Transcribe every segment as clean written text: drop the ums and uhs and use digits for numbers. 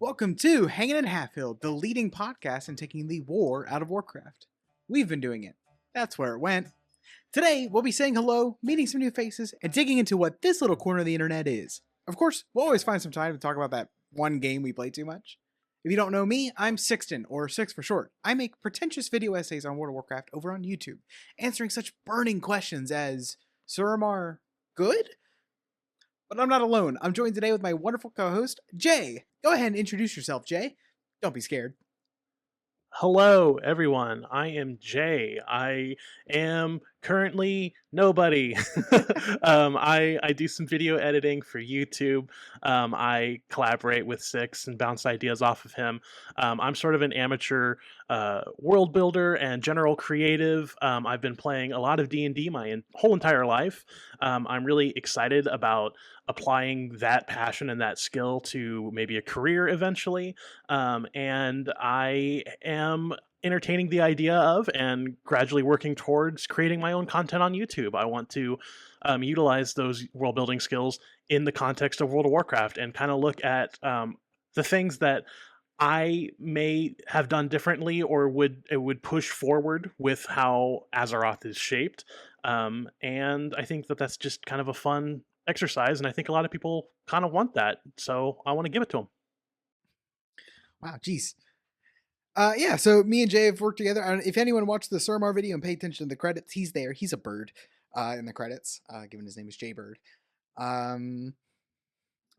Welcome to Hangin in Halfhill, the leading podcast in taking the war out of Warcraft. We've been doing it. That's where it went. Today, we'll be saying hello, meeting some new faces, and digging into what this little corner of the internet is. Of course, we'll always find some time to talk about that one game we play too much. If you don't know me, I'm Sixton, or Six for short. I make pretentious video essays on World of Warcraft over on YouTube, answering such burning questions as, Suramar good? But I'm not alone. I'm joined today with my wonderful co-host, Jay. Go ahead and introduce yourself, Jay. Don't be scared. Hello, everyone. I am Jay. I am currently nobody. I do some video editing for YouTube. I collaborate with Six and bounce ideas off of him. I'm sort of an amateur world builder and general creative. I've been playing a lot of D&D my whole entire life. I'm really excited about applying that passion and that skill to maybe a career eventually. And I am entertaining the idea of and gradually working towards creating my own content on YouTube. I want to utilize those world building skills in the context of World of Warcraft and kind of look at the things that I may have done differently or would push forward with how Azeroth is shaped. And I think that that's just kind of a fun exercise, and I think a lot of people kind of want that, so I want to give it to them. Wow, geez. Yeah, so me and Jay have worked together. If anyone watched the Suramar video and paid attention to the credits, he's there. He's a bird in the credits, given his name is Jaybird. And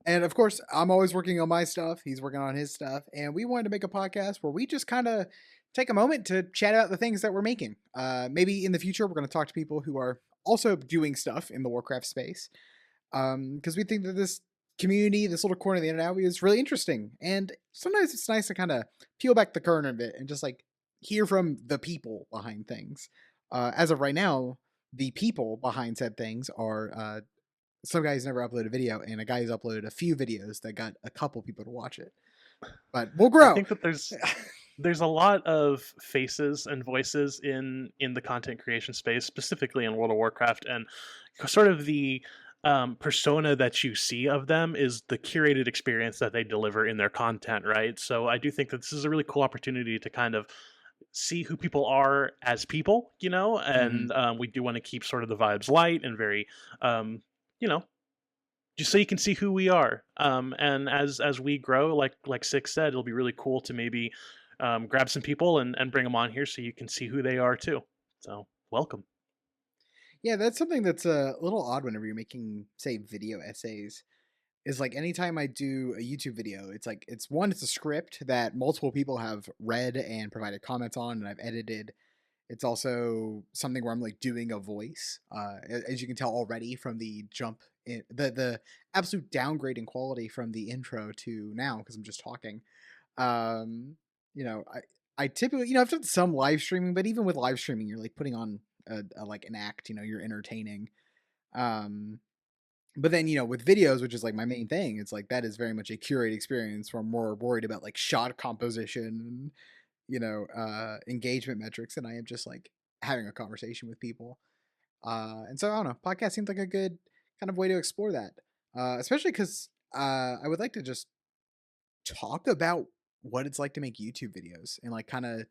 of course, I'm always working on my stuff. He's working on his stuff. And we wanted to make a podcast where we just kind of take a moment to chat about the things that we're making. Maybe in the future, we're going to talk to people who are also doing stuff in the Warcraft space. Because we think that this community, this little corner of the internet, is really interesting. And sometimes it's nice to kind of peel back the curtain a bit and just like hear from the people behind things. As of right now, the people behind said things are some guy who's never uploaded a video and a guy who's uploaded a few videos that got a couple people to watch it. But we'll grow. I think that there's a lot of faces and voices in the content creation space, specifically in World of Warcraft, and sort of the persona that you see of them is the curated experience that they deliver in their content, right? So I do think that this is a really cool opportunity to kind of see who people are as people, and we do want to keep sort of the vibes light and very, you know, just so you can see who we are. And as we grow, like Six said, it'll be really cool to maybe grab some people and bring them on here so you can see who they are too. So welcome. Yeah, that's something that's a little odd whenever you're making, say, video essays. Is like anytime I do a YouTube video, it's like it's a script that multiple people have read and provided comments on, and I've edited. It's also something where I'm like doing a voice, as you can tell already from the jump in the absolute downgrade in quality from the intro to now because I'm just talking. Um, I typically, I've done some live streaming, but even with live streaming, you're like putting on like an act, you're entertaining. But then, with videos, which is like my main thing, it's like that is very much a curated experience where I'm more worried about like shot composition and, engagement metrics than I am just like having a conversation with people. And so I don't know, podcast seems like a good kind of way to explore that. Especially because I would like to just talk about what it's like to make YouTube videos and like kind of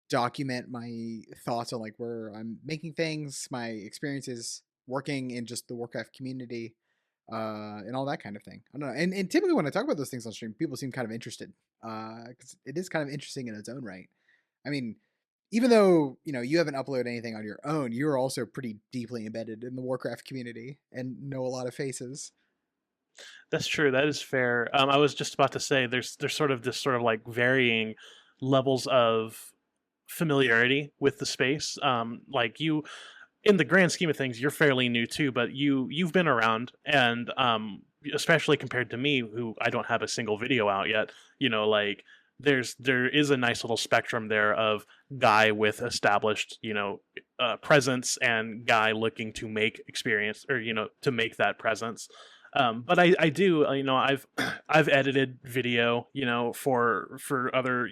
document my thoughts on like where I'm making things, my experiences working in just the Warcraft community, and all that kind of thing. I don't know. And typically when I talk about those things on stream, people seem kind of interested, because it is kind of interesting in its own right. I mean, even though you haven't uploaded anything on your own, you're also pretty deeply embedded in the Warcraft community and know a lot of faces. That's true. That is fair. I was just about to say there's sort of this sort of like varying levels of familiarity with the space. Like you, in the grand scheme of things, you're fairly new too, but you've been around, and especially compared to me, who I don't have a single video out yet. Like there is a nice little spectrum there of guy with established presence and guy looking to make experience or to make that presence. But I do, I've edited video, for other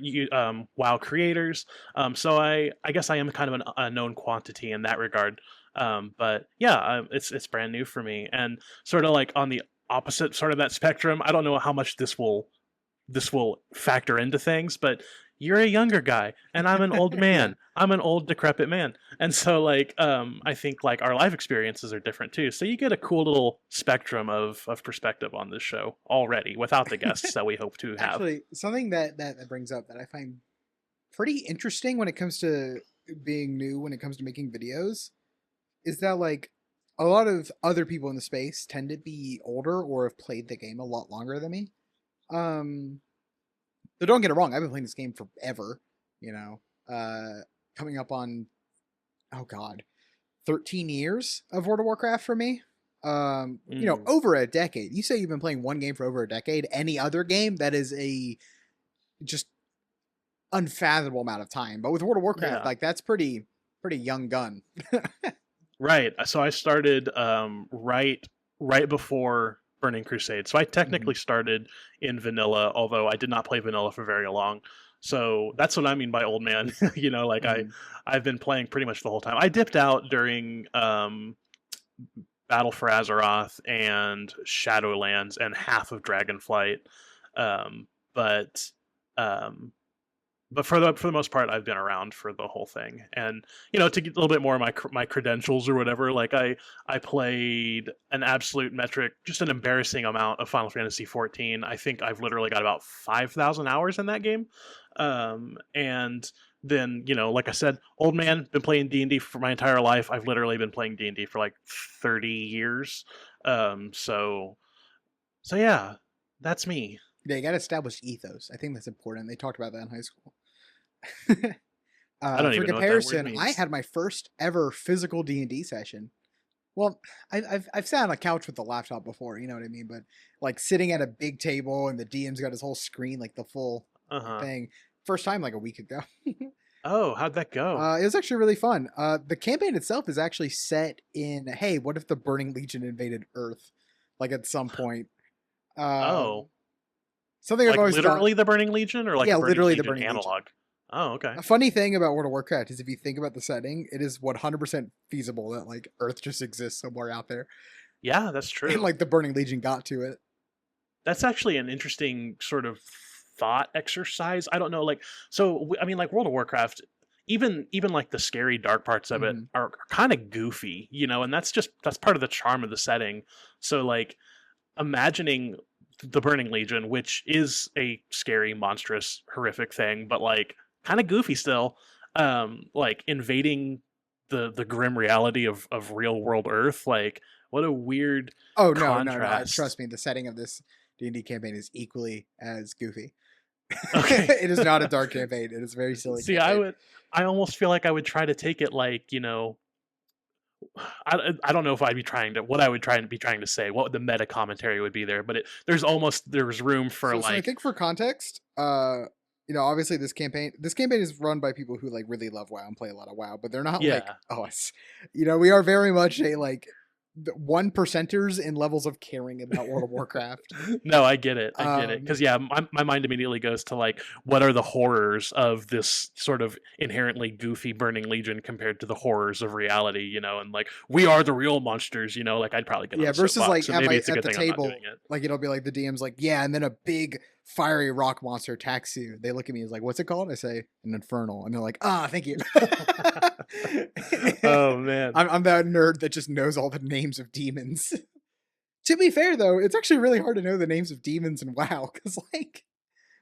WoW creators. So I guess I am kind of a known quantity in that regard. But yeah, it's brand new for me, and sort of like on the opposite sort of that spectrum. I don't know how much this will this will factor into things, but you're a younger guy and I'm an old Yeah. man. I'm an old decrepit man. And so like I think like our life experiences are different too. So you get a cool little spectrum of perspective on this show already without the guests that we hope to have. Actually, something that brings up that I find pretty interesting when it comes to being new when it comes to making videos is that like a lot of other people in the space tend to be older or have played the game a lot longer than me. Um, so don't get it wrong, I've been playing this game forever. You know, coming up on oh god, 13 years of World of Warcraft for me. Mm, Over a decade. You say you've been playing one game for over a decade. Any other game that is a just unfathomable amount of time. But with World of Warcraft, yeah. like that's pretty young gun. Right. So I started right before Burning Crusade. So I Mhm, technically started in vanilla, although I did not play vanilla for very long. So that's what I mean by old man. Like mhm. I've been playing pretty much the whole time. I dipped out during Battle for Azeroth and Shadowlands and half of Dragonflight. Um, but um, but for the most part, I've been around for the whole thing. And to get a little bit more of my credentials or whatever, like I played an absolute metric, just an embarrassing amount of Final Fantasy 14. I think I've literally got about 5,000 hours in that game. And then like I said, old man, been playing D&D for my entire life. I've literally been playing D&D for like 30 years. So yeah, that's me. Yeah, you got to establish ethos. I think that's important. They talked about that in high school. I don't For even know what that word comparison, I means. had my first ever physical D&D session. Well, I've sat on a couch with a laptop before, you know what I mean. But like sitting at a big table and the DM's got his whole screen, like the full Uh-huh. thing. First time like a week ago. Oh, how'd that go? It was actually really fun. The campaign itself is actually set in, hey, what if the Burning Legion invaded Earth? Like at some point. Oh, Um, Something I've like always thought. literally the Burning Legion or like Yeah, a Burning literally the Legion Burning Legion. analog? Oh, okay. A funny thing about World of Warcraft is if you think about the setting, it is 100% feasible that like Earth just exists somewhere out there, Yeah, that's and true. like the Burning Legion got to it. That's actually an interesting sort of thought exercise. I don't know, like I mean, like World of Warcraft, even like the scary dark parts of it Hmm. are kind of goofy, and that's part of the charm of the setting. So like imagining the Burning Legion, which is a scary, monstrous, horrific thing, but like kind of goofy still, like invading the grim reality of real world Earth. Like, what a weird Oh no! contrast. Trust me, the setting of this D&D campaign is equally as goofy. Okay. It is not a dark campaign. It is a very silly See, campaign. I almost feel like I would try to take it like, I don't know if I'd be trying to what I would try and be trying to say, what the meta commentary would be there, but there's room for So I like, think for context, obviously this campaign is run by people who like really love WoW and play a lot of WoW, but they're not like yeah. us. We are very much a like one percenters in levels of caring about World of Warcraft. No, I get it. I get it. Um, Because yeah, my mind immediately goes to like, what are the horrors of this sort of inherently goofy Burning Legion compared to the horrors of reality? And like we are the real monsters. Like I'd probably get on yeah, a versus soapbox, like so maybe it's a at good the thing I'm not doing table, it. like it'll be like the DM's like, yeah, and then a big fiery rock monster attacks you. They look at me as like, what's it called? I say an infernal, and they're like, ah, thank you. Oh man. I'm that nerd that just knows all the names of demons. To be fair though, it's actually really hard to know the names of demons in WoW because like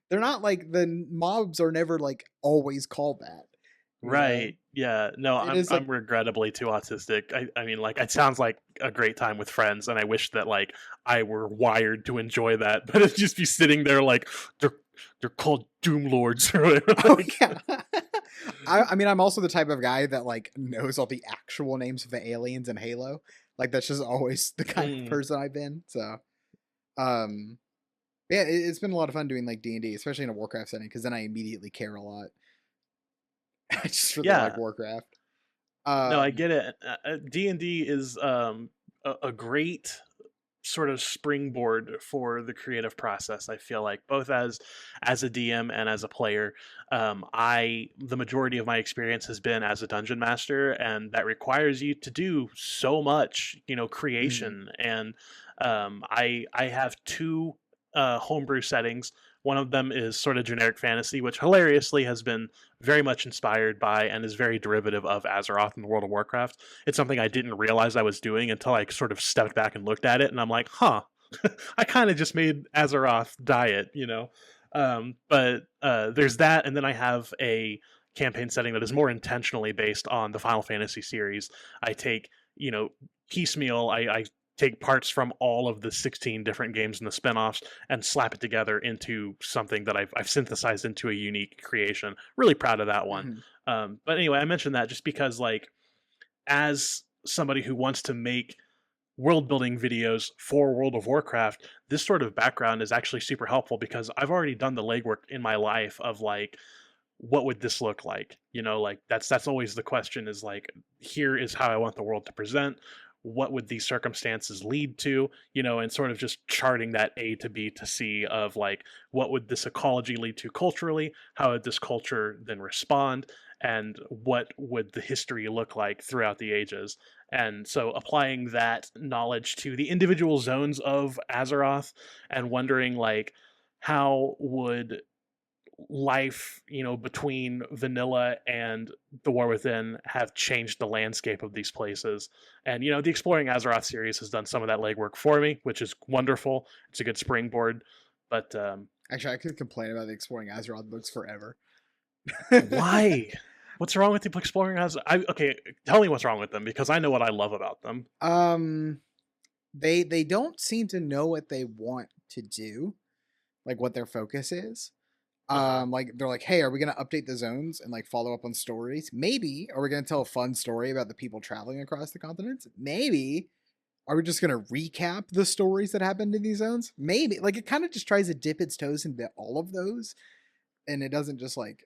they're not like the mobs are never like always called that. You know, Right. Yeah. No, it I'm is like I'm regrettably too autistic. I mean, like it sounds like a great time with friends, and I wish that like I were wired to enjoy that, but it'd just be sitting there like they're they're called Doom Lords or whatever. oh Like, yeah. I mean I'm also the type of guy that like knows all the actual names of the aliens in Halo. Like that's just always the kind of mm, person I've been. So um yeah, it's been a lot of fun doing like D&D, especially in a Warcraft setting, because then I immediately care a lot. I just really like yeah. Warcraft. No, I Um, get it. D&D is a great sort of springboard for the creative process. I feel like both as a DM and as a player. I the majority of my experience has been as a dungeon master, and that requires you to do so much, mhm, creation. And I have two homebrew settings. One of them is sort of generic fantasy, which hilariously has been very much inspired by and is very derivative of Azeroth in the World of Warcraft. It's something I didn't realize I was doing until I sort of stepped back and looked at it, and I'm like, huh, I kind of just made Azeroth diet, you know? But there's that, and then I have a campaign setting that is more intentionally based on the Final Fantasy series. I take, you know, piecemeal, I take parts from all of the 16 different games and the spin-offs and slap it together into something that I've synthesized into a unique creation. Really proud of that one. Mhm. But anyway, I mentioned that just because, like, as somebody who wants to make world building videos for World of Warcraft, this sort of background is actually super helpful because I've already done the legwork in my life of, like, what would this look like? You know, like that's always the question, is like, here is how I want the world to present. What would these circumstances lead to? You know, and sort of just charting that A to B to C of, like, what would this ecology lead to culturally? How would this culture then respond? And what would the history look like throughout the ages? And so applying that knowledge to the individual zones of Azeroth and wondering, like, how would life, you know, between vanilla and the War Within have changed the landscape of these places. And, you know, the Exploring Azeroth series has done some of that legwork for me, which is wonderful. It's a good springboard. But Actually, I could complain about the Exploring Azeroth books forever. why? What's wrong with the Exploring Azeroth? Okay, tell me what's wrong with them, because I know what I love about them. um, they don't seem to know what they want to do, like what their focus is. Uh huh. Like they're like, hey, are we gonna update the zones and like follow up on stories? Maybe. Are we gonna tell a fun story about the people traveling across the continents? Maybe. Are we just gonna recap the stories that happened in these zones? Maybe. Like it kind of just tries to dip its toes into all of those, and it doesn't just like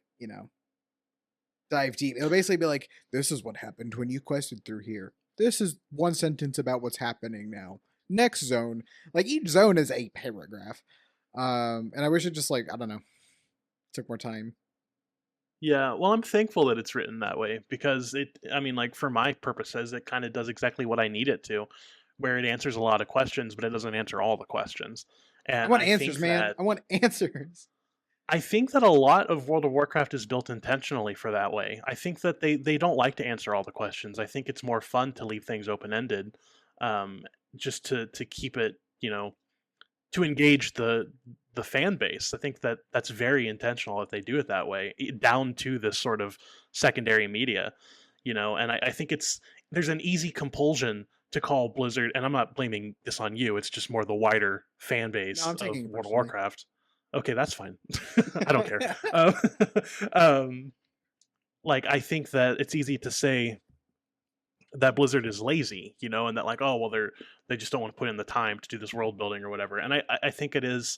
dive deep. It'll basically be like, this is what happened when you quested through here. This is one sentence about what's happening now. Next zone. Like each zone is a paragraph. And I wish it just like, I don't know, took more time. Yeah, well, I'm thankful that it's written that way because I mean, like, for my purposes, it kind of does exactly what I need it to, where it answers a lot of questions, but it doesn't answer all the questions. I And want answers, man. I want answers. I think that a lot of World of Warcraft is built intentionally for that way. I think that they don't like to answer all the questions. I think it's more fun to leave things open ended, um, just to keep it, you know, to engage the fan base. I think that that's very intentional if they do it that way, down to this sort of secondary media, you know. And I think there's an easy compulsion to call Blizzard, and I'm not blaming this on you. It's just more the wider fan No, base I'm of taking it World of personally. Warcraft. Okay, that's fine. I don't care. Um, um, like, I think that it's easy to say that Blizzard is lazy, you know, and that, like, oh well, they just don't want to put in the time to do this world building or whatever. And I think it is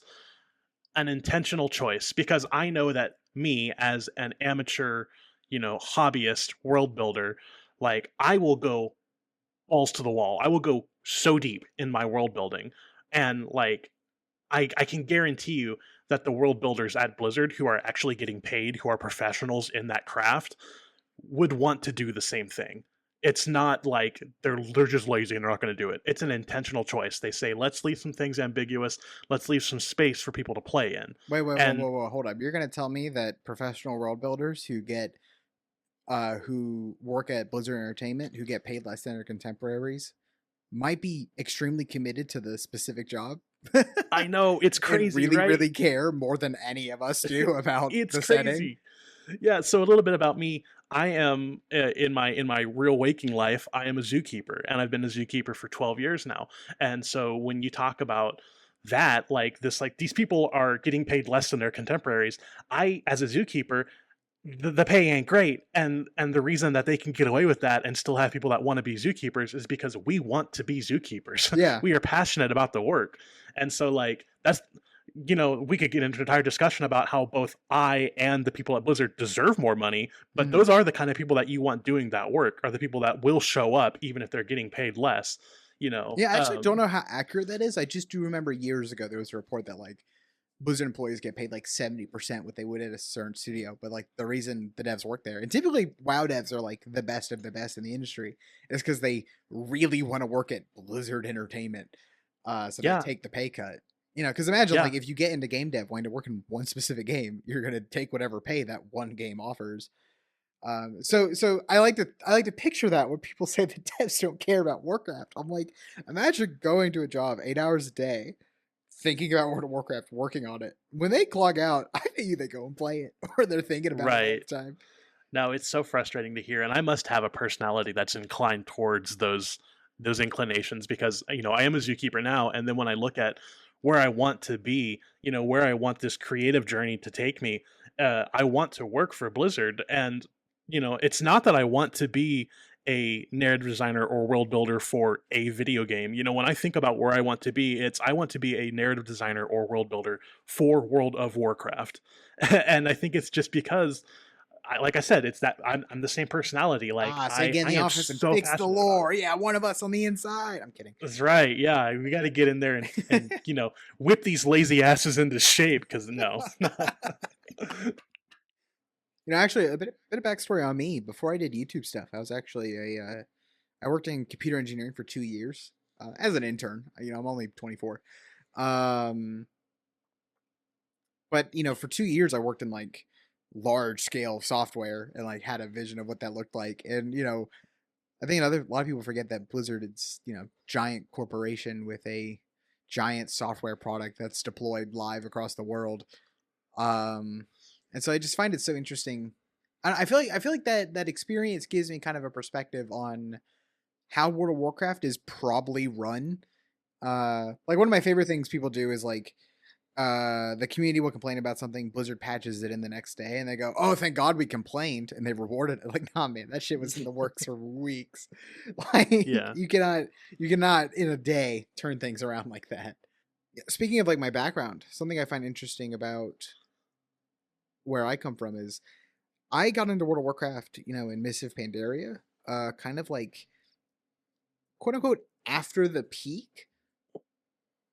an intentional choice, because I know that me as an amateur, you know, hobbyist world builder, like, I will go balls to the wall. I will go so deep in my world building, and, like, I can guarantee you that the world builders at Blizzard who are actually getting paid, who are professionals in that craft, would want to do the same thing. It's not like they're just lazy and they're not going to do it. It's an intentional choice. They say, let's leave some things ambiguous. Let's leave some space for people to play in. Wait, wait, whoa, And whoa, whoa, hold up. You're gonna tell me that professional world builders who work at Blizzard Entertainment who get paid less than their contemporaries might be extremely committed to the specific job I know it's and crazy, really, right? really care more than any of us do about It's the setting. crazy. Yeah, so a little bit about me. I am, in my real waking life, I am a zookeeper, and I've been a zookeeper for 12 years now. And so when you talk about that, like this, like, these people are getting paid less than their contemporaries. I, as a zookeeper, the pay ain't great, and the reason that they can get away with that and still have people that want to be zookeepers is because we want to be zookeepers. Yeah. We are passionate about the work. And so, like, that's, you know, we could get into an entire discussion about how both I and the people at Blizzard deserve more money, but Mhm. those are the kind of people that you want doing that work, are the people that will show up even if they're getting paid less, you know. Yeah, I actually don't know how accurate that is. I just do remember years ago there was a report that like Blizzard employees get paid like 70% what they would at a certain studio. But like the reason the devs work there, and typically WoW devs are like the best of the best in the industry, is because they really want to work at Blizzard Entertainment. So they Yeah, take the pay cut. Because imagine Yeah, like if you get into game dev, wanting to work in one specific game, you're gonna take whatever pay that one game offers. So I like to picture that when people say the devs don't care about Warcraft. I'm like, imagine going to a job 8 hours a day, thinking about World of Warcraft, working on it. When they clog out, I bet you they go and play it, or they're thinking about it all right. the time. No, it's so frustrating to hear, and I must have a personality that's inclined towards those inclinations because I am a zookeeper now, and then when I look at where I want to be, where I want this creative journey to take me, I want to work for Blizzard, and it's not that I want to be a narrative designer or world builder for a video game. When I think about where I want to be, it's I want to be a narrative designer or world builder for World of Warcraft, and I think it's just because like I said, it's that I'm the same personality. Like Ah, so I get in I the am office and so fix the passionate about it. lore. Yeah, one of us on the inside. I'm kidding. That's right. Yeah, we got to get in there and whip these lazy asses into shape. Because no, Actually, a bit of backstory on me. Before I did YouTube stuff, I was actually I worked in computer engineering for 2 years as an intern. I'm only 24. Um, but for 2 years I worked in like large scale software and like had a vision of what that looked like. And I think a lot of people forget that Blizzard is giant corporation with a giant software product that's deployed live across the world. Um, and so I just find it so interesting. I feel like that experience gives me kind of a perspective on how World of Warcraft is probably run. Like one of my favorite things people do is like the community will complain about something, Blizzard patches it in the next day, and they go, "Oh, thank God we complained," and they rewarded it. Like, nah, man, that shit was in the works for weeks. Like, yeah. you cannot in a day turn things around like that. Speaking of like my background, something I find interesting about where I come from is I got into World of Warcraft, in Mists of Pandaria, kind of like quote unquote after the peak.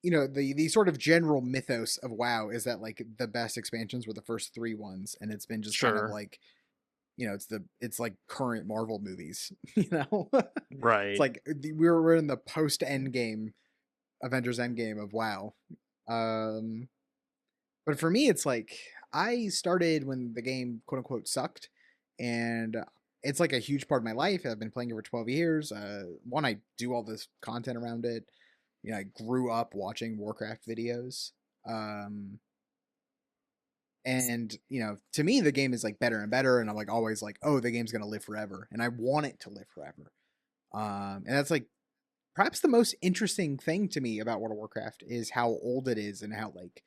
The sort of general mythos of WoW is that like the best expansions were the first three ones, and it's been just kind of Sure. like it's like current Marvel movies. It's Right. like we're in the post Endgame Avengers Endgame of WoW. Um, but for me, it's like I started when the game quote unquote sucked, and it's like a huge part of my life. I've been playing it for 12 years. One, I do all this content around it. I grew up watching Warcraft videos. Um, and to me, the game is like better and better, and I'm like always like, oh, the game's gonna live forever, and I want it to live forever. And that's like perhaps the most interesting thing to me about World of Warcraft is how old it is and how like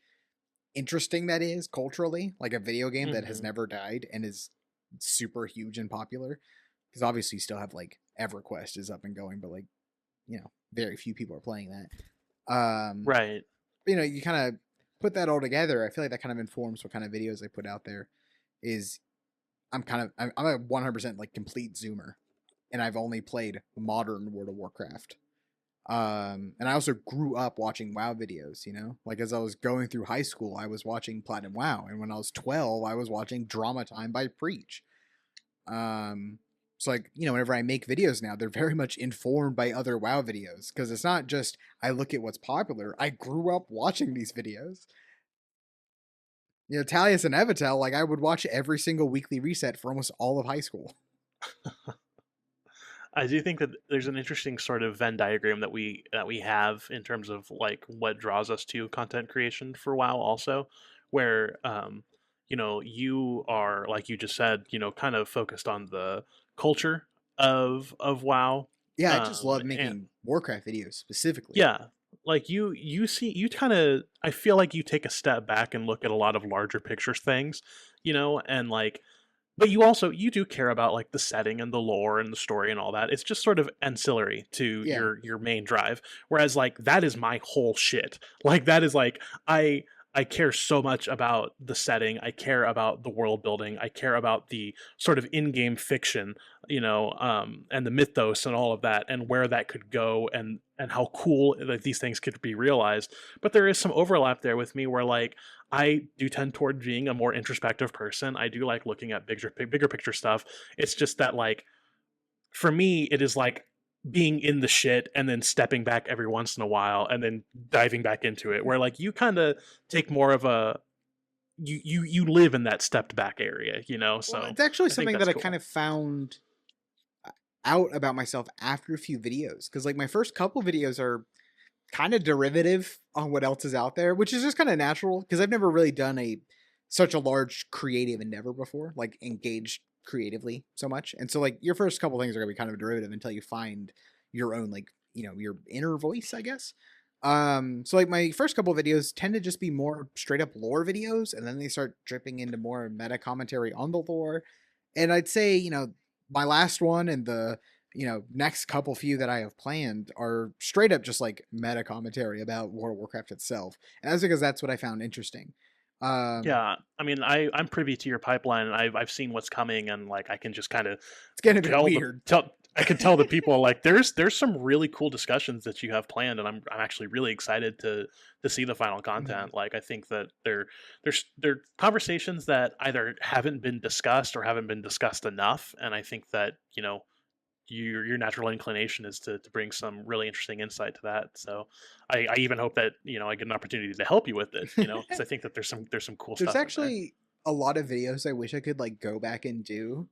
interesting that is culturally, like a video game that has Hmm. never died and is super huge and popular. Because obviously, you still have like EverQuest is up and going, but like very few people are playing that. Right. You kind of put that all together. I feel like that kind of informs what kind of videos I put out there. Is I'm a 100% like complete zoomer, and I've only played modern World of Warcraft. And I also grew up watching WoW videos. Like as I was going through high school, I was watching Platinum WoW, and when I was 12, I was watching Drama Time by Preach. Um, so like whenever I make videos now, they're very much informed by other WoW videos because it's not just I look at what's popular. I grew up watching these videos. Talius and Evitel, like I would watch every single weekly reset for almost all of high school. I do think that there's an interesting sort of Venn diagram that we have in terms of like what draws us to content creation for WoW also, where you are like you just said, kind of focused on the culture of WoW. Yeah, I just love And making Warcraft videos specifically. yeah, like you see you kind of I feel like you take a step back and look at a lot of larger picture things, and like but you do care about like the setting and the lore and the story and all that. It's just sort of ancillary to Yeah, your main drive. Whereas like that is my whole shit. Like that is like I care so much about the setting. I care about the world building. I care about the sort of in-game fiction, and the mythos and all of that, and where that could go, and how cool that these things could be realized. But there is some overlap there with me, where like I do tend toward being a more introspective person. I do like looking at bigger picture stuff. It's just that like for me, it is like being in the shit and then stepping back every once in a while and then diving back into it, where like you kind of take more of a you live in that stepped back area, you know. Well, So it's actually I think something that that's I kind cool. of found out about myself after a few videos, because like my first couple videos are kind of derivative on what else is out there, which is just kind of natural because I've never really done a such a large creative endeavor before, like engaged creatively so much. And so like your first couple things are gonna be kind of derivative until you find your own, like, your inner voice, I guess. So like my first couple videos tend to just be more straight up lore videos, and then they start dripping into more meta commentary on the lore. And I'd say, my last one and the next couple few that I have planned are straight up just like meta commentary about World of Warcraft itself, and that's because that's what I found interesting. Um, Yeah, I mean, I'm privy to your pipeline, and I've seen what's coming, and like I can just kind of it's gonna be tell the weird. tell I can tell the people like there's some really cool discussions that you have planned, and I'm actually really excited to see the final Mhm. content. Like I think that they're conversations that either haven't been discussed or haven't been discussed enough, and I think that your natural inclination is to bring some really interesting insight to that. So I even hope that I get an opportunity to help you with it, because I think that there's some cool There's stuff in there. actually a lot of videos I wish I could like go back and do,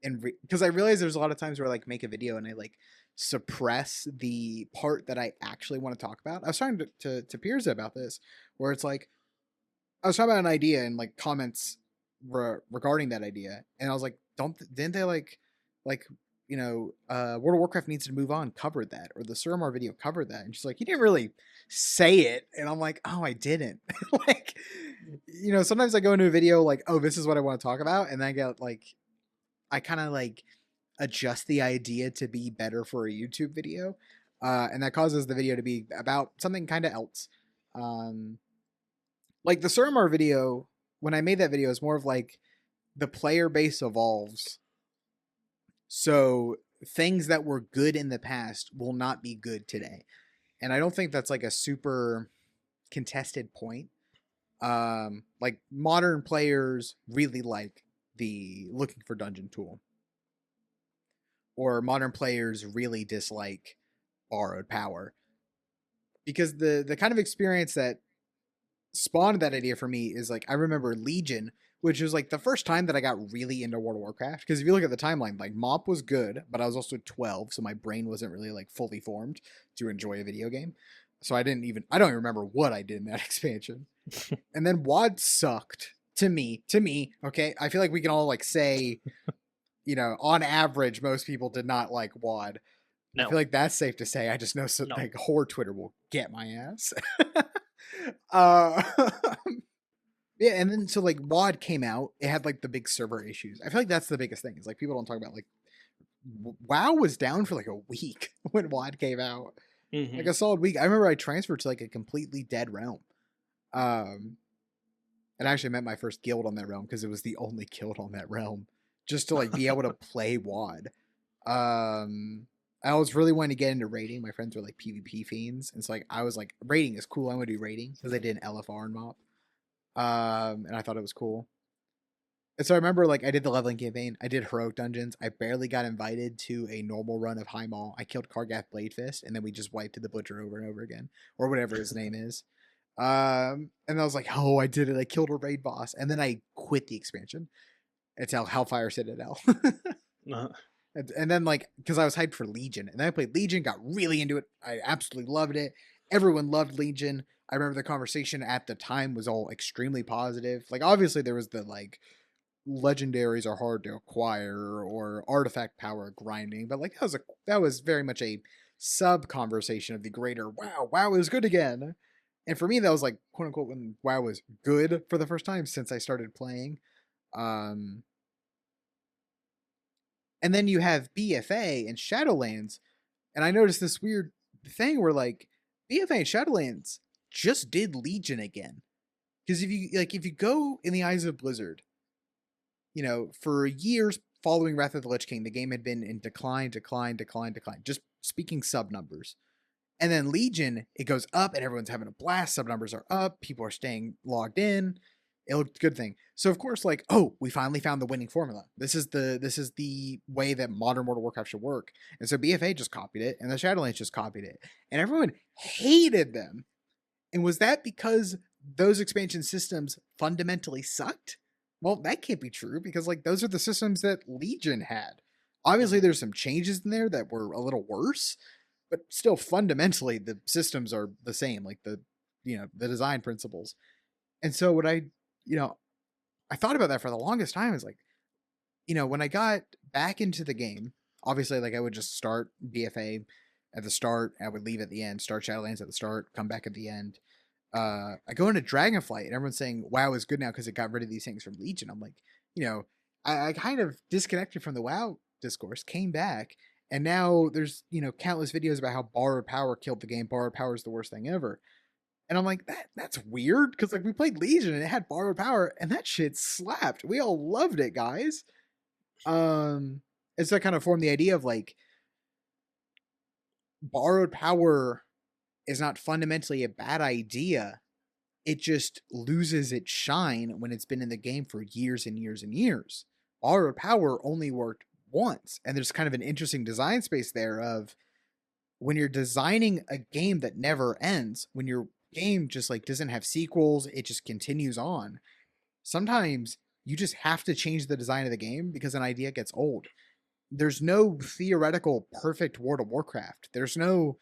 and because I realize there's a lot of times where I like make a video and I like suppress the part that I actually want to talk about. I was talking to peers about this, where it's like I was talking about an idea and like comments regarding that idea, and I was like, didn't they like World of Warcraft needs to move on covered that, or the Suramar video covered that, and she's like, you didn't really say it, and I'm like, oh, I didn't. Like, sometimes I go into a video like, oh, this is what I want to talk about, and then I get like, I kind of like adjust the idea to be better for a YouTube video, and that causes the video to be about something kind of else. Um, like the Suramar video, when I made that video, is more of like the player base evolves. So things that were good in the past will not be good today. And I don't think that's like a super contested point. Like modern players really like the looking for dungeon tool, or modern players really dislike borrowed power, because the kind of experience that spawned that idea for me is like I remember Legion, which was like the first time that I got really into World of Warcraft. Because if you look at the timeline, like MOP was good, but I was also 12, so my brain wasn't really like fully formed to enjoy a video game. So I don't even remember what I did in that expansion. And then WoD sucked to me. To me, okay. I feel like we can all like say, on average, most people did not like WoD. I No, feel like that's safe to say. I just know no. like whore Twitter will get my ass. uh, Yeah, and then so like WoD came out, it had like the big server issues. I feel like that's the biggest thing. Is like people don't talk about like WoW was down for like a week when WoD came out. Like Hmm. a solid week. I remember I transferred to like a completely dead realm. Um and I actually met my first guild on that realm because it was the only guild on that realm. Just to like be able to play WoD. I was really wanting to get into raiding. My friends were like PvP fiends. And so like I was like, raiding is cool. I want to do raiding because I did an LFR and MOP. And I thought it was cool. And so I remember like I did the leveling campaign. I did heroic dungeons. I barely got invited to a normal run of High Maul. I killed Kargath Bladefist, and then we just wiped to the butcher over and over again, or whatever his name is. And I was like, oh, I did it. I killed a raid boss, and then I quit the expansion. It's Hellfire Citadel. And then like because I was hyped for Legion, and then I played Legion, got really into it. I absolutely loved it. Everyone loved Legion. I remember the conversation at the time was all extremely positive. Like obviously there was the like legendaries are hard to acquire or artifact power grinding, but like that was very much a sub conversation of the greater wow is good again. And for me that was like quote unquote when WoW was good for the first time since I started playing. Um and then you have BFA and Shadowlands, and I noticed this weird thing where like BFA and Shadowlands just did Legion again. Because if you go in the eyes of Blizzard, for years following Wrath of the Lich King, the game had been in decline, decline, decline, decline. Just speaking sub numbers. And then Legion, it goes up and everyone's having a blast. Sub numbers are up. People are staying logged in. It looked good thing. So of course, like, oh, we finally found the winning formula. This is the way that modern World of Warcraft should work. And so BFA just copied it, and the Shadowlands just copied it, and everyone hated them. And was that because those expansion systems fundamentally sucked? Well, that can't be true because like those are the systems that Legion had. Obviously, Mhm. there's some changes in there that were a little worse, but still fundamentally the systems are the same, like the design principles. And so what you know, I thought about that for the longest time. Is like, when I got back into the game, obviously, like I would just start BFA at the start, I would leave at the end, start Shadowlands at the start, come back at the end. I go into Dragonflight, and everyone's saying WoW is good now because it got rid of these things from Legion. I'm like, you know, I kind of disconnected from the WoW discourse, came back, and now there's countless videos about how borrowed power killed the game. Borrowed power is the worst thing ever. And I'm like, that's weird because like we played Legion and it had borrowed power and that shit slapped. We all loved it, guys. Um, it's that kind of formed the idea of like borrowed power is not fundamentally a bad idea. It just loses its shine when it's been in the game for years and years and years. Borrowed power only worked once, and there's kind of an interesting design space there of when you're designing a game that never ends, when your game just like doesn't have sequels, it just continues on. Sometimes you just have to change the design of the game because an idea gets old. There's no theoretical perfect World of Warcraft. There's no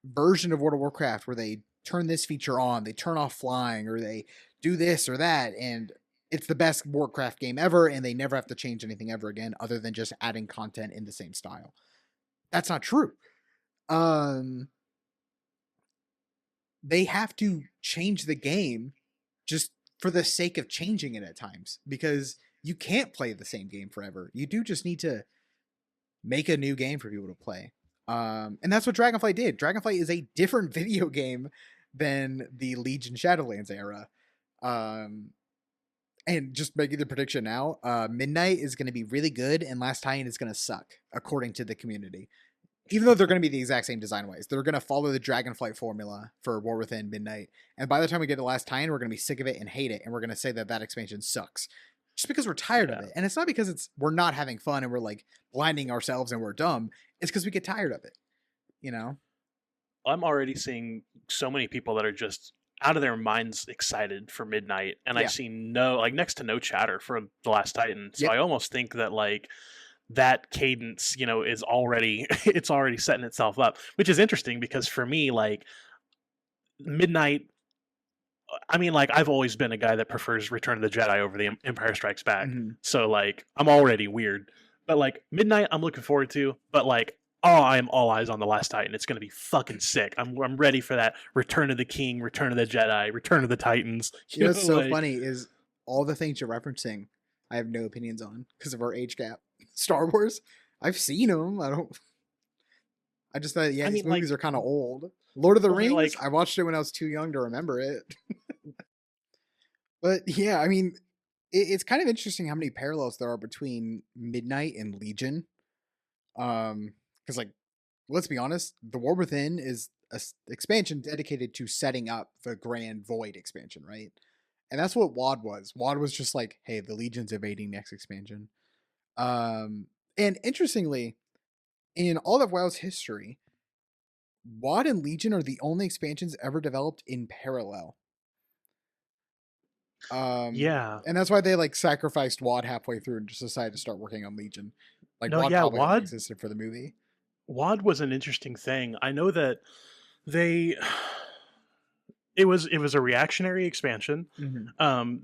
version of World of Warcraft where they turn this feature on, they turn off flying, or they do this or that, and it's the best Warcraft game ever, and they never have to change anything ever again other than just adding content in the same style. That's not true. Um, they have to change the game just for the sake of changing it at times because you can't play the same game forever. You do just need to make a new game for people to play. And that's what Dragonflight did. Dragonflight is a different video game than the Legion Shadowlands era. Um, and just making the prediction now, Midnight is going to be really good, and Last Tie-In is going to suck, according to the community. Even though they're going to be the exact same design wise, they're going to follow the Dragonflight formula for War Within Midnight. And by the time we get to Last Tie-In, we're going to be sick of it and hate it, and we're going to say that that expansion sucks, just because we're tired of Yeah. it. And it's not because we're not having fun and we're like blinding ourselves and we're dumb. It's because we get tired of it. You know? I'm already seeing so many people that are just out of their minds excited for Midnight, and I Yeah. see no, like, next to no chatter for The Last Titan. So Yep. I almost think that like that cadence, is already it's already setting itself up, which is interesting because for me, like Midnight, I mean, like I've always been a guy that prefers Return of the Jedi over the Empire Strikes Back. Mm-hmm. So like I'm already weird. But like Midnight I'm looking forward to, but like I am all eyes on The Last Titan. It's going to be fucking sick. I'm ready for that Return of the King, Return of the Jedi, Return of the Titans. You know what's so like, funny is all the things you're referencing, I have no opinions on because of our age gap. Star Wars, I've seen them. I just thought, yeah, I these mean, like, movies are kind of old. Lord of the well, they're Rings, like, I watched it when I was too young to remember it. But yeah, I mean, it's kind of interesting how many parallels there are between Midnight and Legion. Because like, let's be honest, the War Within is a expansion dedicated to setting up the Grand Void expansion, right? And that's what WoD was. WoD was just like, hey, the Legion's invading next expansion. And interestingly, in all of WoW's history, WoD and Legion are the only expansions ever developed in parallel. yeah, And that's why they like sacrificed WoD halfway through and just decided to start working on Legion. Like no, WoD yeah, probably only WoD existed for the movie. WoD was an interesting thing. I know that they it was a reactionary expansion. Mm-hmm.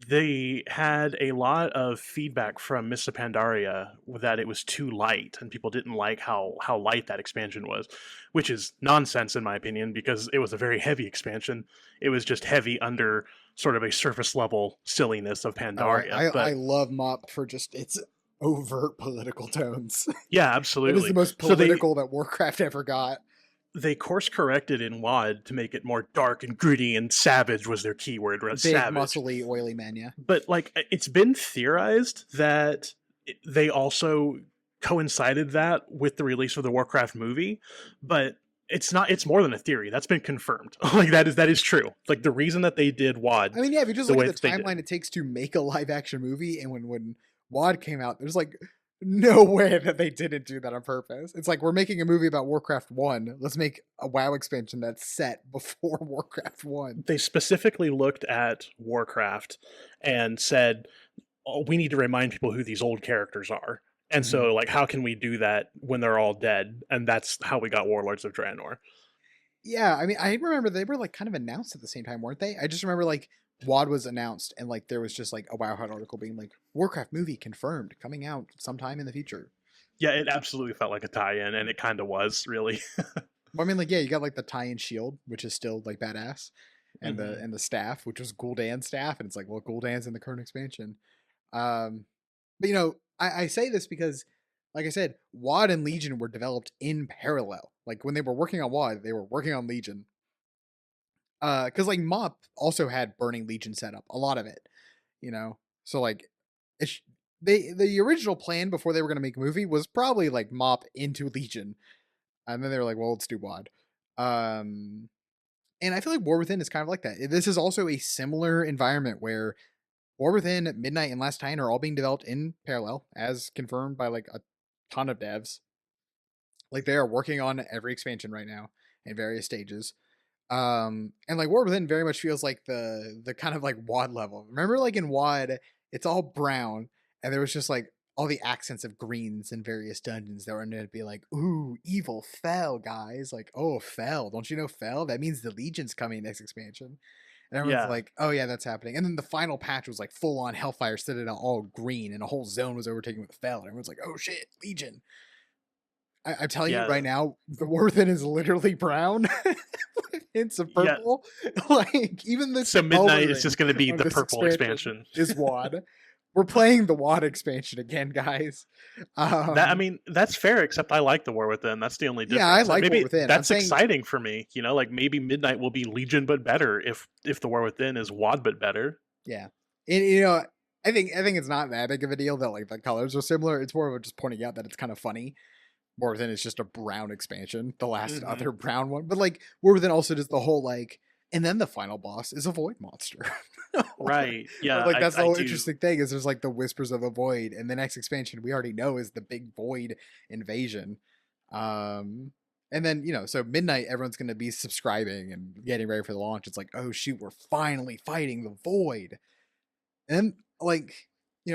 They had a lot of feedback from Missa Pandaria that it was too light and people didn't like how light that expansion was, which is nonsense in my opinion because it was a very heavy expansion. It was just heavy under sort of a surface level silliness of Oh, Pandaria. I But love Mop for just its overt political tones. yeah, It is the absolutely. most So political that Warcraft ever got. they course corrected in WoD to make it more dark and gritty and savage was their keyword, right? Big, Savage. muscly, oily man, yeah. But like it's been theorized that they also coincided that with the release of the Warcraft movie, but it's not, it's more than a theory. That's been confirmed. Like that is true. Like the reason that they did WoD I mean, yeah, if you just the look at way the that they did. timeline it takes to make a live action movie, and when WoD came out, there's like no way that they didn't do that on purpose. It's like we're making a movie about Warcraft 1. Let's make a WoW expansion that's set before Warcraft 1. They specifically looked at Warcraft and said, oh, we need to remind people who these old characters are. And Mhm. so, like, how can we do that when they're all dead? And that's how we got Warlords of Draenor. Yeah, I mean, I remember they were like kind of announced at the same time, weren't they? I just remember like WoD was announced, and like there was just like a WoW article being like Warcraft movie confirmed coming out sometime in the future. Yeah, it absolutely felt like a tie-in, and it kind of was really. Well, I mean, like, yeah, you got like the tie-in shield, which is still like badass, Hmm. and the staff, which was Gul'dan's staff, and it's like, well, Gul'dan's in the current expansion. Um, but I say this because, like I said, WoD and Legion were developed in parallel. Like when they were working on WoD, they were working on Legion. Because like Mop also had Burning Legion set up, a lot of it, you know. So like, it's the original plan before they were gonna make a movie was probably like Mop into Legion, and then they were like, well, let's do WoD. Um, and I feel like War Within is kind of like that. This is also a similar environment where War Within, Midnight, and Last Titan are all being developed in parallel, as confirmed by like a ton of devs. Like they are working on every expansion right now in various stages. And like War Within very much feels like the kind of like WoD level. Remember, like in WoD, it's all brown, and there was just like all the accents of greens in various dungeons that were going to be like, ooh, evil fell, guys. Like, oh, fell. Don't you know fell? That means the Legion's coming next expansion. And everyone's Yeah, like, oh yeah, that's happening. And then the final patch was like full on Hellfire Citadel, all green, and a whole zone was overtaken with fell. And everyone's like, oh shit, Legion. I'm telling you right yeah, now, the War Within is literally brown. Hints of yeah. purple. Like even the So Midnight is coloring just going to be of the this purple expansion expansion. is WoD. We're playing the WoD expansion again, guys. That, I Um, mean, that's fair. Except I like the War Within. That's the only yeah, I difference. like War Maybe Within. I'm that's saying, exciting for me. You know, like maybe Midnight will be Legion but better if the War Within is WoD but better. yeah, and, I think it's not that big of a deal that like the colors are similar. It's more of just pointing out that it's kind of funny. War Within is just a brown expansion, the last Hmm. other brown one. But like War Within also does the whole like, and then the final boss is a void monster. Right. Yeah, Like that's the I whole do. interesting thing is there's like the whispers of the void, and the next expansion we already know is the big void invasion. Um, and then so midnight, everyone's gonna be subscribing and getting ready for the launch. It's like, oh shoot, we're finally fighting the void. And like,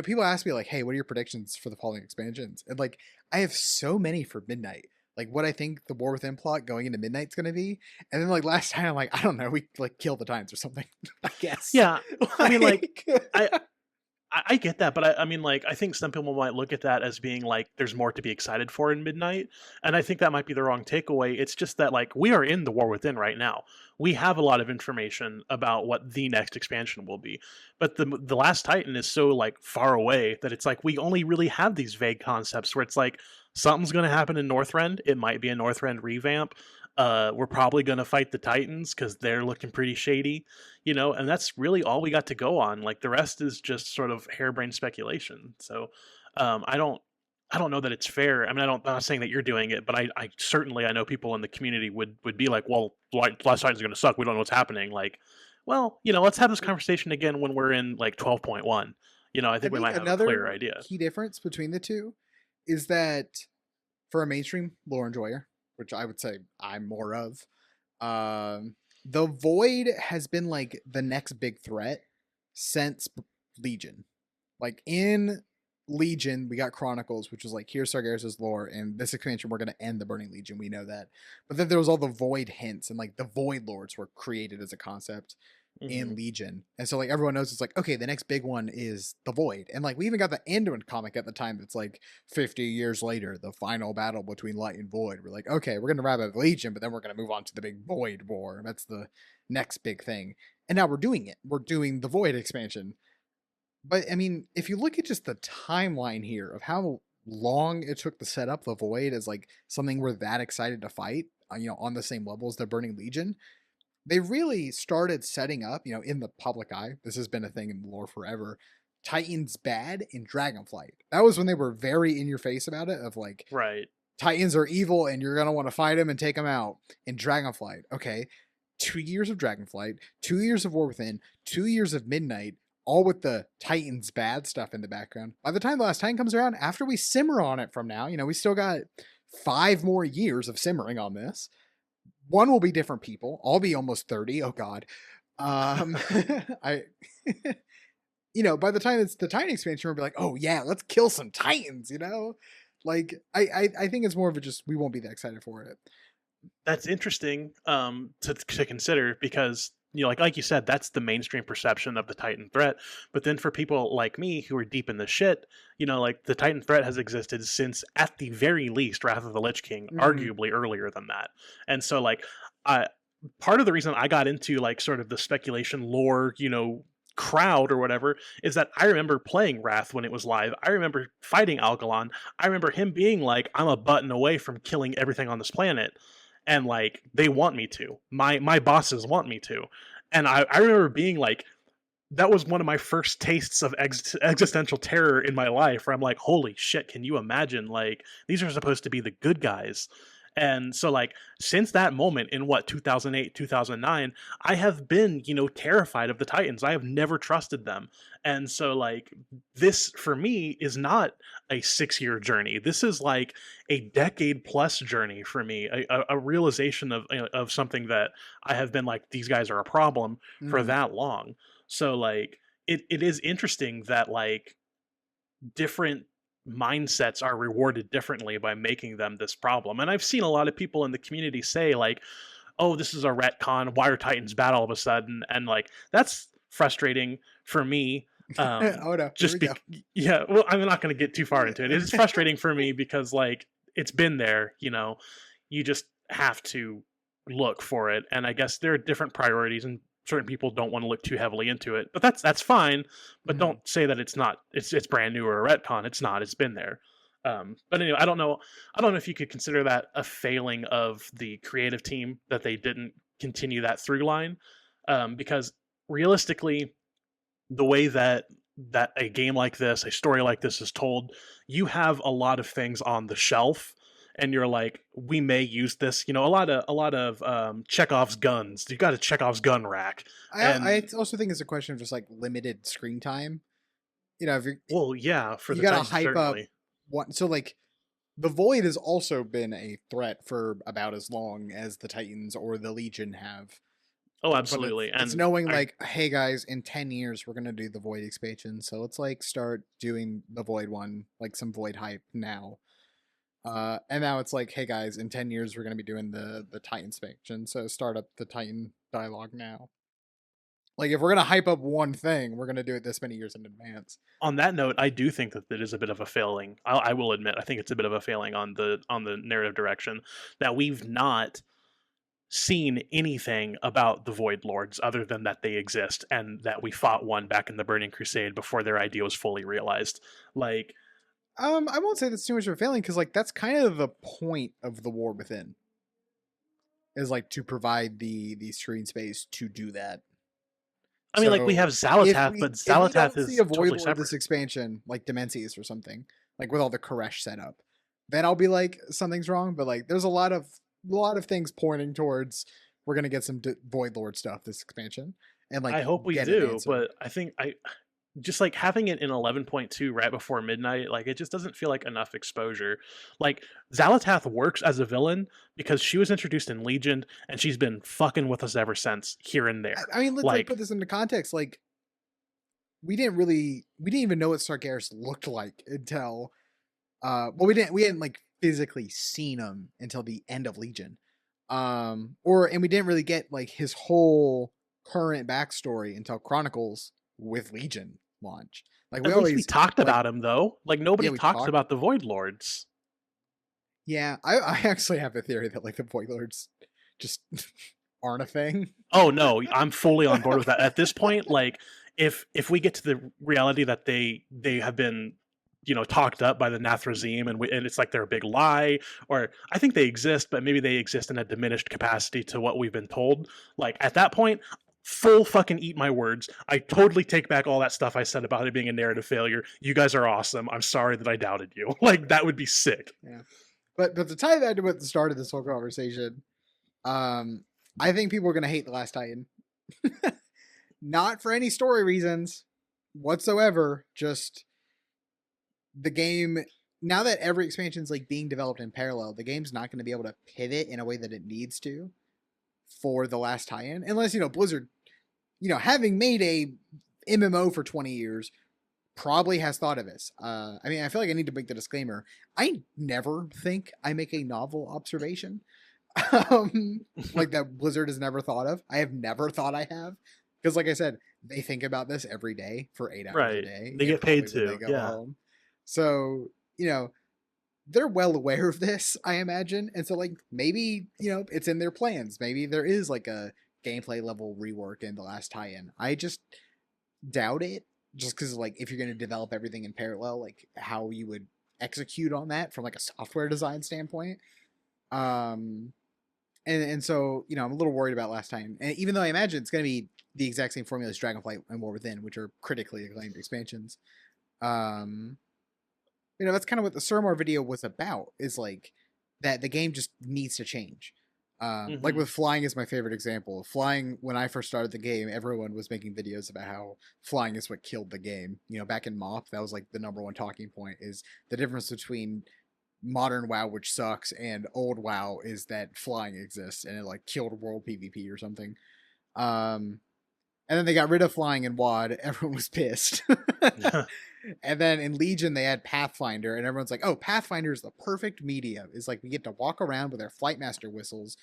people ask me like, "Hey, what are your predictions for the following expansions?" And like, I have so many for Midnight. Like what I think the War Within plot going into Midnight's gonna be, and then like last time I'm like, I don't know, we like kill the Titans or something. I guess. Yeah. I mean, like, Like, I I get that, but I mean, like, I think some people might look at that as being like there's more to be excited for in Midnight, and I think that might be the wrong takeaway. It's just that like we are in the War Within right now. We have a lot of information about what the next expansion will be, but the Last Titan is so like far away that it's like we only really have these vague concepts where it's like something's going to happen in Northrend. It might be a Northrend revamp. We're probably going to fight the Titans because they're looking pretty shady, and that's really all we got to go on. Like the rest is just sort of harebrained speculation. So um, i don't I don't know that it's fair. I mean, I'm not saying that you're doing it, but I certainly, I know people in the community would be like, well, Last Titan's going to suck, we don't know what's happening. Like, well, let's have this conversation again when we're in like 12.1. I I think we think might have a clearer another idea. key difference between the two is that for a mainstream lore enjoyer, which I would say I'm more of, the Void has been like the next big threat since Legion. Like in Legion, we got Chronicles, which was like here's Sargeras' lore, and this expansion we're gonna end the Burning Legion. We know that, but then there was all the Void hints, and like the Void Lords were created as a concept Hmm. in Legion, and so like everyone knows it's like okay, the next big one is the Void, and like we even got the Anduin comic at the time that's like 50 years later, the final battle between Light and Void. We're like okay, we're gonna wrap up Legion, but then we're gonna move on to the big Void War. That's the next big thing, and now we're doing it. We're doing the Void expansion, but I mean, if you look at just the timeline here of how long it took to set up the Void as like something we're that excited to fight, on the same level as the Burning Legion, they really started setting up, in the public eye. This has been a thing in the lore forever. Titans bad in Dragonflight. That was when they were very in your face about it. Of like, Right. Titans are evil and you're gonna want to fight them and take them out. In Dragonflight, okay, 2 years of Dragonflight, 2 years of War Within, 2 years of Midnight, all with the Titans bad stuff in the background. By the time the last Titan comes around, after we simmer on it from now, we still got 5 more years of simmering on this. One will be different people. I'll be almost 30. Oh God. I by the time it's the Titan expansion, we'll be like, oh yeah, let's kill some Titans, Like I think it's more of a just we won't be that excited for it. That's interesting to consider because like you said, that's the mainstream perception of the Titan threat. But then for people like me who are deep in the shit, like the Titan threat has existed since at the very least Wrath of the Lich King, arguably earlier than that. And so like part of the reason I got into like sort of the speculation lore, crowd or whatever is that I remember playing Wrath when it was live. I remember fighting Algalon. I remember him being like, I'm a button away from killing everything on this planet. And like they want me to. My bosses want me to. And I remember being like, that was one of my first tastes of existential terror in my life where I'm like, holy shit, can you imagine? Like, these are supposed to be the good guys. And so like since that moment in 2008 2009 I have been terrified of the Titans. I have never trusted them. And so like this for me is not a 6-year journey. This is like a decade plus journey for me, a realization of something that I have been like, these guys are a problem for that long. So like it is interesting that like different mindsets are rewarded differently by making them this problem. And I've seen a lot of people in the community say like, oh, this is a retcon, why are Titans bad all of a sudden? And like that's frustrating for me. Oh no, yeah, well, I'm not going to get too far into it. It's frustrating for me because like it's been there, you just have to look for it. And I guess there are different priorities and certain people don't want to look too heavily into it, but that's fine. But don't say that it's not. It's brand new or a retcon. It's not. It's been there. But anyway, I don't know if you could consider that a failing of the creative team that they didn't continue that through line, because realistically, the way that a game like this, a story like this is told, you have a lot of things on the shelf and you're like, we may use this, a lot of Chekhov's guns. You got a Chekhov's gun rack. I also think it's a question of just like limited screen time. If you're for you the gotta Titans, hype certainly. up one. So like the Void has also been a threat for about as long as the Titans or the Legion have. Oh, absolutely. It's knowing like, hey guys, in 10 years we're gonna do the Void expansion, so let's like start doing the Void one, like some Void hype now. And now it's like, hey guys, in 10 years we're gonna be doing the Titan expansion, so start up the Titan dialogue now. Like if we're gonna hype up one thing, we're gonna do it this many years in advance. On that note, I do think that it is a bit of a failing. I will admit, I think it's a bit of a failing on the narrative direction that we've not seen anything about the Void Lords other than that they exist and that we fought one back in the Burning Crusade before their idea was fully realized. Like, I won't say that's too much of a failing because like that's kind of the point of the War Within. Is like to provide the screen space to do that. I mean, like we have Xalatath, but Xalatath is see a Void totally Lord separate. This expansion, like Demencies or something, like with all the Koresh set up, then I'll be like something's wrong. But like, there's a lot of things pointing towards we're gonna get some Void Lord stuff this expansion, and like I hope we do, but I think just like having it in 11.2 right before midnight, like it just doesn't feel like enough exposure. Like Xalatath works as a villain because she was introduced in Legion and she's been fucking with us ever since here and there. I mean, let's like put this into context. Like we didn't even know what Sargeras looked like until we hadn't like physically seen him until the end of Legion. And we didn't really get like his whole current backstory until Chronicles with Legion launch. Like we talked about him though. Like nobody talks about the Void Lords. Yeah, I actually have a theory that like the Void Lords just aren't a thing. Oh no, I'm fully on board with that. At this point, like if we get to the reality that they have been talked up by the Nathrazim and it's like they're a big lie, or I think they exist, but maybe they exist in a diminished capacity to what we've been told. Like at that point, full fucking eat my words. I totally take back all that stuff I said about it being a narrative failure. You guys are awesome. I'm sorry that I doubted you. Like that would be sick. Yeah. but to tie that to what the start of this whole conversation, um, I think people are gonna hate the Last Titan. Not for any story reasons whatsoever. Just the game. Now that every expansion is like being developed in parallel, the game's not going to be able to pivot in a way that it needs to for the last tie-in, unless Blizzard, having made a MMO for 20 years, probably has thought of this. I mean, I feel like I need to make the disclaimer. I never think I make a novel observation, like that Blizzard has never thought of. I have never thought I have, because like I said, they think about this every day for 8 hours a Right. day. They get Probably paid when they to. go Yeah. home. So they're well aware of this, I imagine, and so like maybe it's in their plans. Maybe there is like a gameplay level rework in the last tie-in. I just doubt it, just because like if you're going to develop everything in parallel, like how you would execute on that from like a software design standpoint. Um, and so I'm a little worried about last time, and even though I imagine it's going to be the exact same formula as Dragonflight and War Within, which are critically acclaimed expansions. Um, that's kind of what the Surmar video was about. Is like that the game just needs to change. Like Hmm. with flying is my favorite example. Flying, when I first started the game, everyone was making videos about how flying is what killed the game. Back in MOP, that was like the number one talking point, is the difference between modern WoW, which sucks, and old WoW is that flying exists and it like killed world PvP or something. Um, and then they got rid of flying in WoD. Everyone was pissed. And then in Legion they had Pathfinder, and everyone's like, "Oh, Pathfinder is the perfect medium. It's like we get to walk around with our Flightmaster whistles,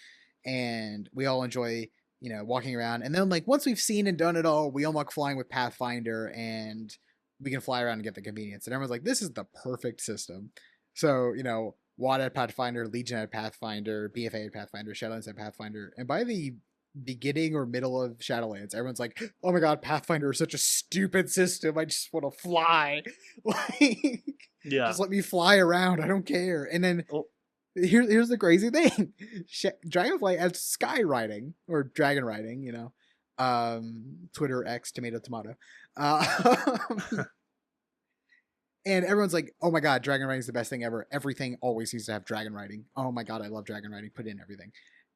and we all enjoy, walking around. And then like once we've seen and done it all, we unlock flying with Pathfinder, and we can fly around and get the convenience." And everyone's like, "This is the perfect system." So WoD had Pathfinder, Legion had Pathfinder, BFA had Pathfinder, Shadowlands had Pathfinder, and by the beginning or middle of Shadowlands, everyone's like, "Oh my god, Pathfinder is such a stupid system. I just want to fly. Like, Yeah. just let me fly around. I don't care." And then Well, here's the crazy thing: Dragonflight has sky riding or dragon riding. Twitter X tomato tomato. Uh, and everyone's like, "Oh my god, dragon riding is the best thing ever. Everything always needs to have dragon riding. Oh my god, I love dragon riding. Put in everything."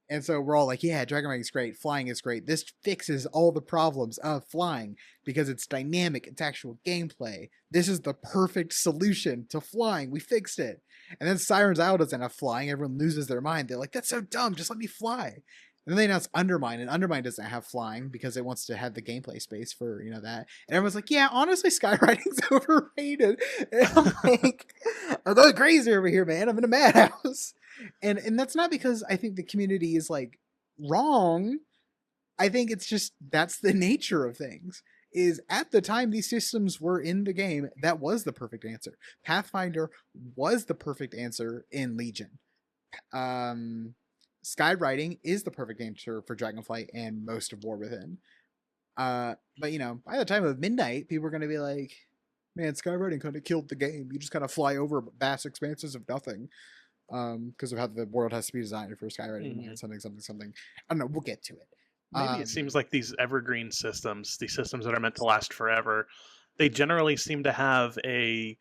And so we're all like, "Yeah, dragon riding is great. Flying is great. This fixes all the problems of flying because it's dynamic. It's actual gameplay. This is the perfect solution to flying. We fixed it." And then Siren's Isle doesn't have flying. Everyone loses their mind. They're like, "That's so dumb. Just let me fly." And then they announce Undermine, and Undermine doesn't have flying because it wants to have the gameplay space for that. And everyone's like, "Yeah, honestly, skywriting's overrated." And I'm like, "I'm going crazy over here, man. I'm in a madhouse." And that's not because I think the community is like wrong. I think it's just that's the nature of things. Is at the time these systems were in the game, that was the perfect answer. Pathfinder was the perfect answer in Legion. Um, Skywriting is the perfect answer for Dragonflight and most of War Within. But by the time of midnight, people are gonna be like, "Man, skywriting kind of killed the game. You just kind of fly over vast expanses of nothing." Because of how the world has to be designed for skywriting mhm. and something, something, something. I don't know. We'll get to it. Maybe it seems like these evergreen systems, these systems that are meant to last forever, they generally seem to have a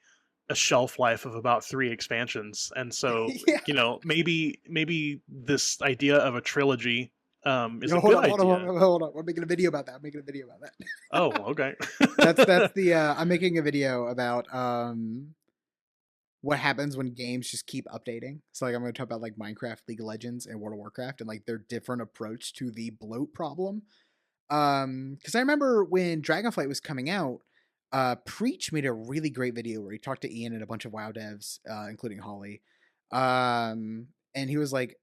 shelf life of about 3 expansions. And so, Yeah. maybe this idea of a trilogy is a Hold good on, hold on, hold idea. on, hold on. I'm making a video about that. I'm making a video about that. Oh, okay. That's the. I'm making a video about what happens when games just keep updating. So like I'm going to talk about like Minecraft, League of Legends, and World of Warcraft, and like their different approach to the bloat problem. Because I remember when Dragonflight was coming out, Preach made a really great video where he talked to Ian and a bunch of WoW devs, including Holly. And he was like,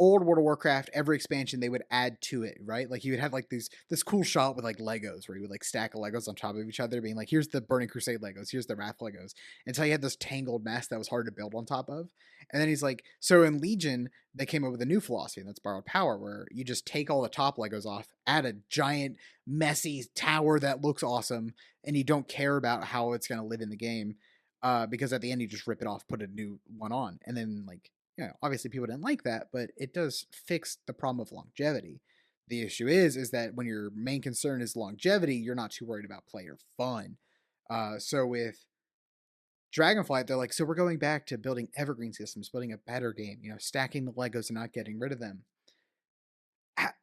old World of Warcraft, every expansion they would add to it, right? Like he would have like this cool shot with like Legos where he would like stack Legos on top of each other, being like, "Here's the Burning Crusade Legos, here's the Wrath Legos," until he had this tangled mess that was hard to build on top of. And then he's like, so in Legion, they came up with a new philosophy, and that's borrowed power, where you just take all the top Legos off, add a giant, messy tower that looks awesome, and you don't care about how it's going to live in the game, because at the end you just rip it off, put a new one on, and then like obviously people didn't like that, but it does fix the problem of longevity. The issue is that when your main concern is longevity, you're not too worried about player fun. So with Dragonflight, they're like, so we're going back to building evergreen systems, building a better game, stacking the Legos and not getting rid of them.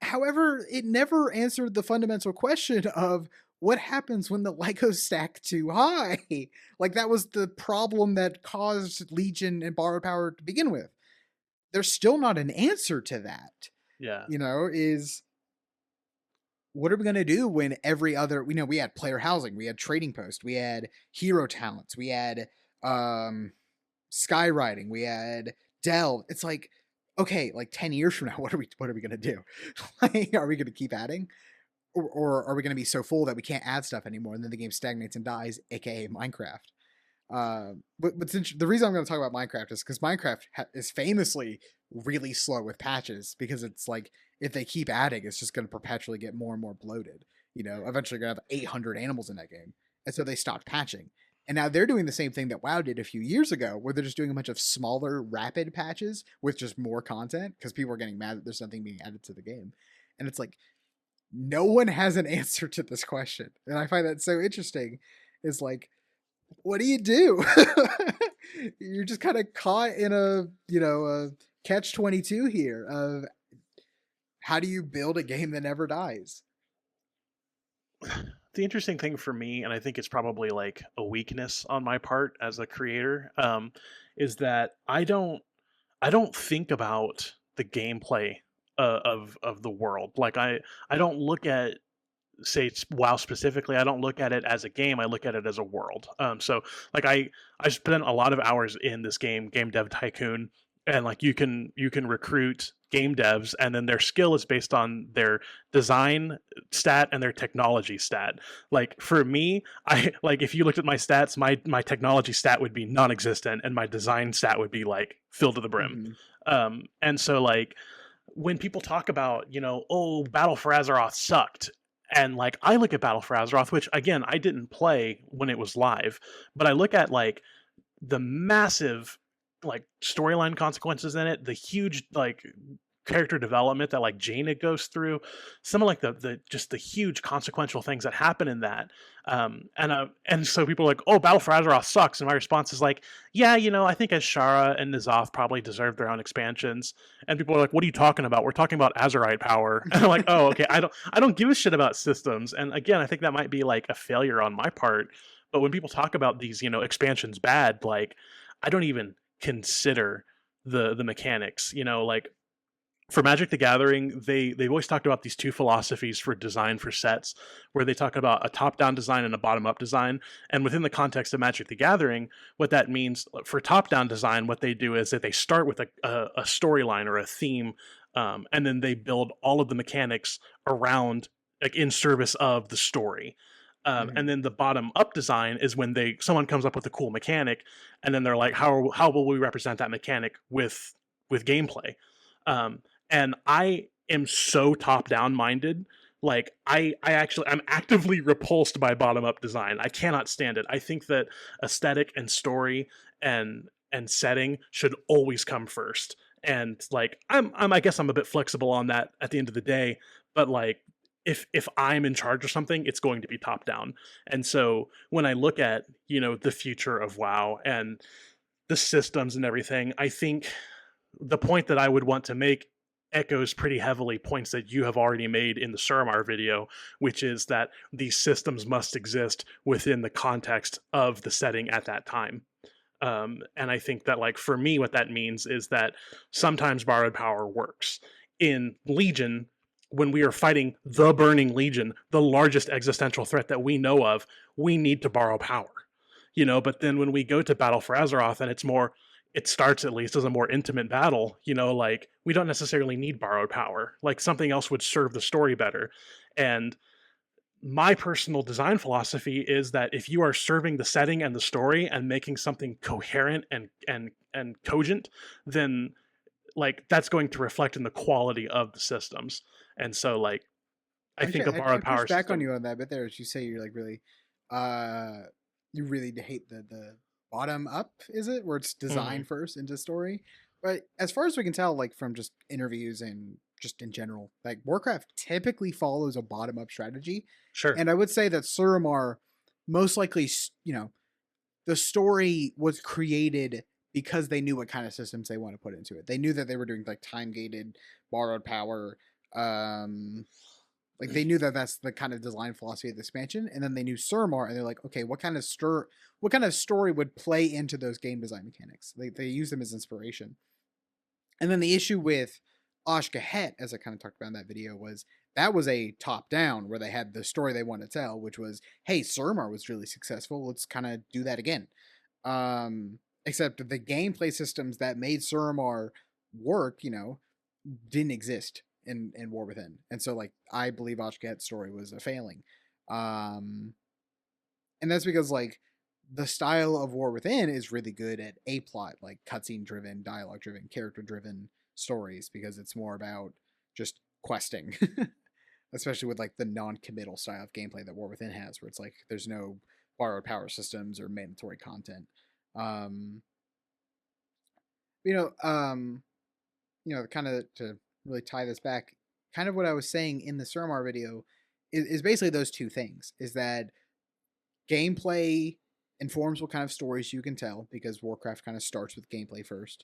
However, it never answered the fundamental question of what happens when the Legos stack too high. Like, that was the problem that caused Legion and Borrowed Power to begin with. There's still not an answer to that. Yeah. Is what are we going to do when every other, we had player housing, we had trading post, we had hero talents, we had skywriting, we had delve. It's like, okay, like 10 years from now, what are we going to do? Like, are we going to keep adding, or are we going to be so full that we can't add stuff anymore, and then the game stagnates and dies, aka Minecraft? But since the reason I'm going to talk about Minecraft is because Minecraft is famously really slow with patches, because it's like, if they keep adding, it's just going to perpetually get more and more bloated. Eventually you're going to have 800 animals in that game, and so they stopped patching. And now they're doing the same thing that WoW did a few years ago, where they're just doing a bunch of smaller, rapid patches with just more content, because people are getting mad that there's something being added to the game. And it's like, no one has an answer to this question. And I find that so interesting. Is like, what do you do? You're just kind of caught in a catch-22 here of how do you build a game that never dies? The interesting thing for me, and I think it's probably like a weakness on my part as a creator, is that I don't think about the gameplay of the world. Like I don't look at, say, WoW specifically. I don't look at it as a game. I look at it as a world. So like I spent a lot of hours in this game, Game Dev Tycoon, and like you can recruit game devs, and then their skill is based on their design stat and their technology stat. Like for me, I like, if you looked at my stats, my technology stat would be non-existent, and my design stat would be like filled to the brim. Mm-hmm. And so like when people talk about, oh, Battle for Azeroth sucked, and like I look at Battle for Azeroth, which again I didn't play when it was live, but I look at like the massive like storyline consequences in it, the huge like character development that like Jaina goes through, some of like the just the huge consequential things that happen in that. And so people are like, oh, Battle for Azeroth sucks, and my response is like, yeah, I think Ashara and N'Zoth probably deserve their own expansions. And people are like, what are you talking about? We're talking about Azerite power. And I'm like, oh, okay, I don't give a shit about systems. And again, I think that might be like a failure on my part. But when people talk about these, expansions bad, like I don't even consider the mechanics. Like for Magic the Gathering, they've always talked about these two philosophies for design for sets, where they talk about a top-down design and a bottom-up design. And within the context of Magic the Gathering, what that means for top-down design, what they do is that they start with a storyline or a theme, and then they build all of the mechanics around, like in service of the story. Mm-hmm. And then the bottom up design is when someone comes up with a cool mechanic, and then they're like, how will we represent that mechanic with gameplay? And I am so top down minded. Like I'm actively repulsed by bottom up design. I cannot stand it. I think that aesthetic and story and setting should always come first. And like I guess I'm a bit flexible on that at the end of the day, but like if I'm in charge of something, it's going to be top down. And so when I look at, the future of WoW and the systems and everything, I think the point that I would want to make echoes pretty heavily points that you have already made in the Suramar video, which is that these systems must exist within the context of the setting at that time. And I think that, like, for me, what that means is that sometimes borrowed power works. In Legion, when we are fighting the Burning Legion, the largest existential threat that we know of, we need to borrow power. But then when we go to Battle for Azeroth and it starts at least as a more intimate battle, like we don't necessarily need borrowed power. Like something else would serve the story better. And my personal design philosophy is that if you are serving the setting and the story and making something coherent and cogent, then like that's going to reflect in the quality of the systems. And so like I think Actually, a I borrowed push power back on system. you on that bit there. As you say, you're like really, uh, you really hate the bottom up. Is it where it's design Mhm. first into story? But as far as we can tell, like from just interviews and just in general, like Warcraft typically follows a bottom up strategy, Sure. and I would say that Suramar most likely, the story was created because they knew what kind of systems they want to put into it. They knew that they were doing like time gated, borrowed power. Like they knew that that's the kind of design philosophy of the expansion, and then they knew Surmar, and they're like, okay, what kind of story would play into those game design mechanics? They use them as inspiration. And then the issue with Ashgahet, as I kind of talked about in that video, was that was a top down where they had the story they wanted to tell, which was, hey, Surmar was really successful. Let's kind of do that again. Except the gameplay systems that made Surmar work, didn't exist in War Within. And so like I believe Ashgahet's story was a failing. And that's because like the style of War Within is really good at a plot, like cutscene driven, dialogue driven, character driven stories, because it's more about just questing. Especially with like the non-committal style of gameplay that War Within has, where it's like there's no borrowed power systems or mandatory content. Um, you know, um, kind of to really tie this back, kind of what I was saying in the Surmar video is basically those two things: is that gameplay informs what kind of stories you can tell, because Warcraft kind of starts with gameplay first.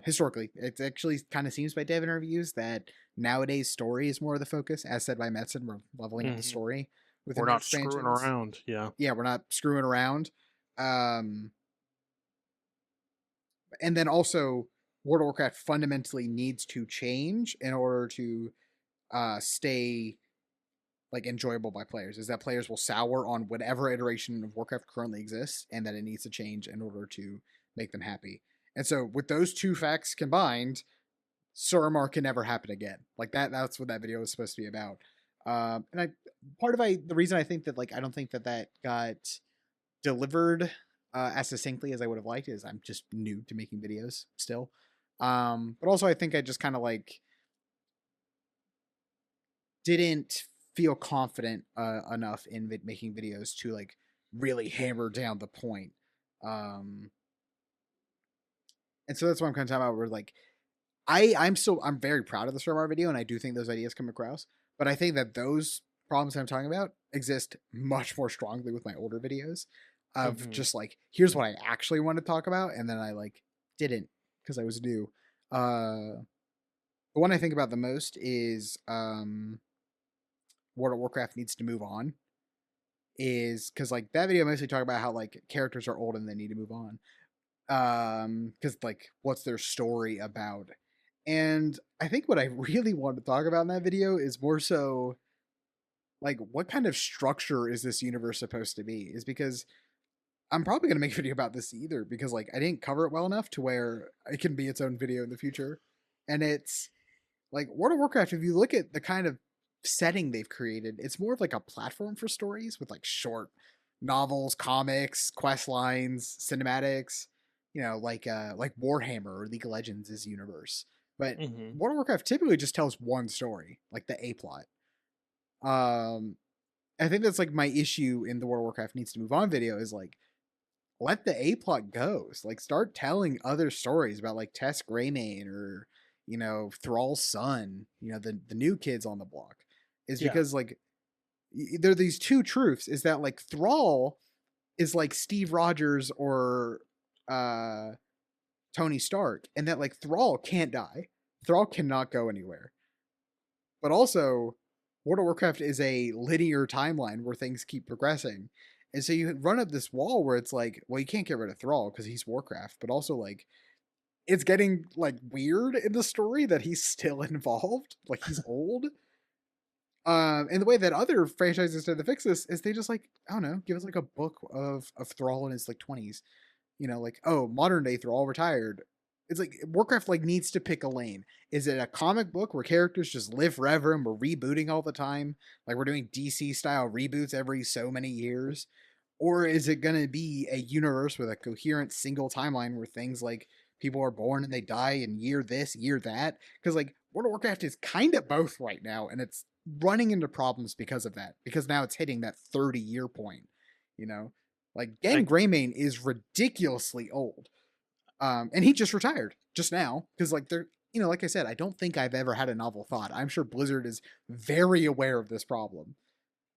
Historically, it actually kind of seems by dev interviews that nowadays story is more of the focus. As said by Metzen, we're leveling up the Mhm. story We're within the not screwing expansions. around. Yeah. Yeah, we're not screwing around. Um, and then also, World of Warcraft fundamentally needs to change in order to stay like enjoyable by players. Is that players will sour on whatever iteration of Warcraft currently exists, and that it needs to change in order to make them happy. And so, with those two facts combined, Suramar can never happen again. Like that's what that video was supposed to be about. And the reason I think that like I don't think that that got delivered as succinctly as I would have liked is I'm just new to making videos still. But also I think I just kind of like didn't feel confident enough in making videos to like really hammer down the point. Um, and so that's what I'm kind of talking about. Where like I'm very proud of the Survivor video, and I do think those ideas come across. But I think that those problems I'm talking about exist much more strongly with my older videos of Hmm. just like here's what I actually want to talk about, and then I like didn't because I was new. The one I think about the most is World of Warcraft needs to move on. Is because like that video mostly talk about how like characters are old and they need to move on. Because like what's their story about? And I think what I really want to talk about in that video is more so like what kind of structure is this universe supposed to be? Is because I'm probably gonna make a video about this either because like I didn't cover it well enough to where it can be its own video in the future. And it's like World of Warcraft, if you look at the kind of setting they've created, it's more of like a platform for stories with like short novels, comics, quest lines, cinematics, like Warhammer or League of Legends is universe. But Hmm. World of Warcraft typically just tells one story, like the A plot. Um I think that's like my issue in the World of Warcraft needs to move on video is like let the A plot go. Like start telling other stories about like Tess Greymane or Thrall's son, the new kids on the block. Is Yeah. because like there are these two truths is that like Thrall is like Steve Rogers or uh Tony Stark, and that like Thrall can't die. Thrall cannot go anywhere. But also, World of Warcraft is a linear timeline where things keep progressing. And so you run up this wall where it's like, well, you can't get rid of Thrall because he's Warcraft, but also like it's getting like weird in the story that he's still involved. Like he's old. And the way that other franchises tend to fix this is they just like, I don't know, give us like a book of Thrall in his like 20s. Like, oh, modern day Thrall retired. It's like Warcraft like needs to pick a lane. Is it a comic book where characters just live forever and we're rebooting all the time? Like we're doing DC style reboots every so many years? Or is it gonna be a universe with a coherent single timeline where things like people are born and they die in year this, year that? Because like World of Warcraft is kind of both right now, and it's running into problems because of that. Because now it's hitting that 30-year point, you know? Like Gen I Greymane is ridiculously old. And he just retired just now because like they're like I said, I don't think I've ever had a novel thought. I'm sure Blizzard is very aware of this problem.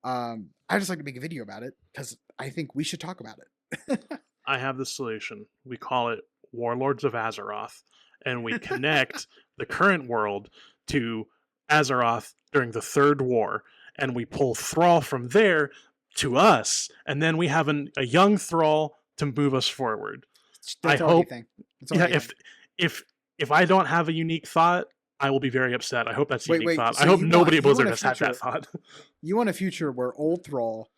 I just like to make a video about it because I think we should talk about it. I have the solution. We call it Warlords of Azeroth, and we connect the current world to Azeroth during the Third War, and we pull Thrall from there to us, and then we have a young Thrall to move us forward. I That's all hope, anything. That's all yeah. anything. If if I don't have a unique thought, I will be very upset. I hope that's a Wait, unique wait. thought. I So hope you want nobody at you want Blizzard a has had that future thought. you want a future where old Thrall,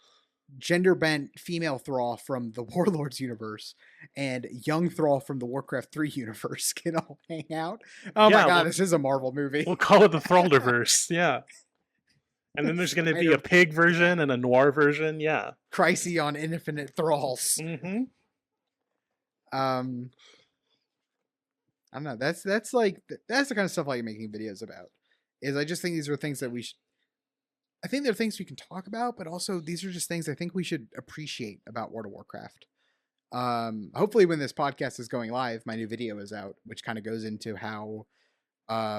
gender bent female Thrall from the Warlords universe, and young Thrall from the Warcraft 3 universe can all hang out. Oh my Yeah, god, well, this is a Marvel movie. we'll call it the Thraldiverse. Yeah. And then there's going to be a Spider pig version and a noir version. Yeah. Crisis on Infinite Thralls. Mm-hmm. Um, I don't know. That's like that's the kind of stuff I like making videos about. Is I just think these are things that we should. I think they're things we can talk about, but also these are just things I think we should appreciate about World of Warcraft. Hopefully when this podcast is going live, my new video is out, which kind of goes into how,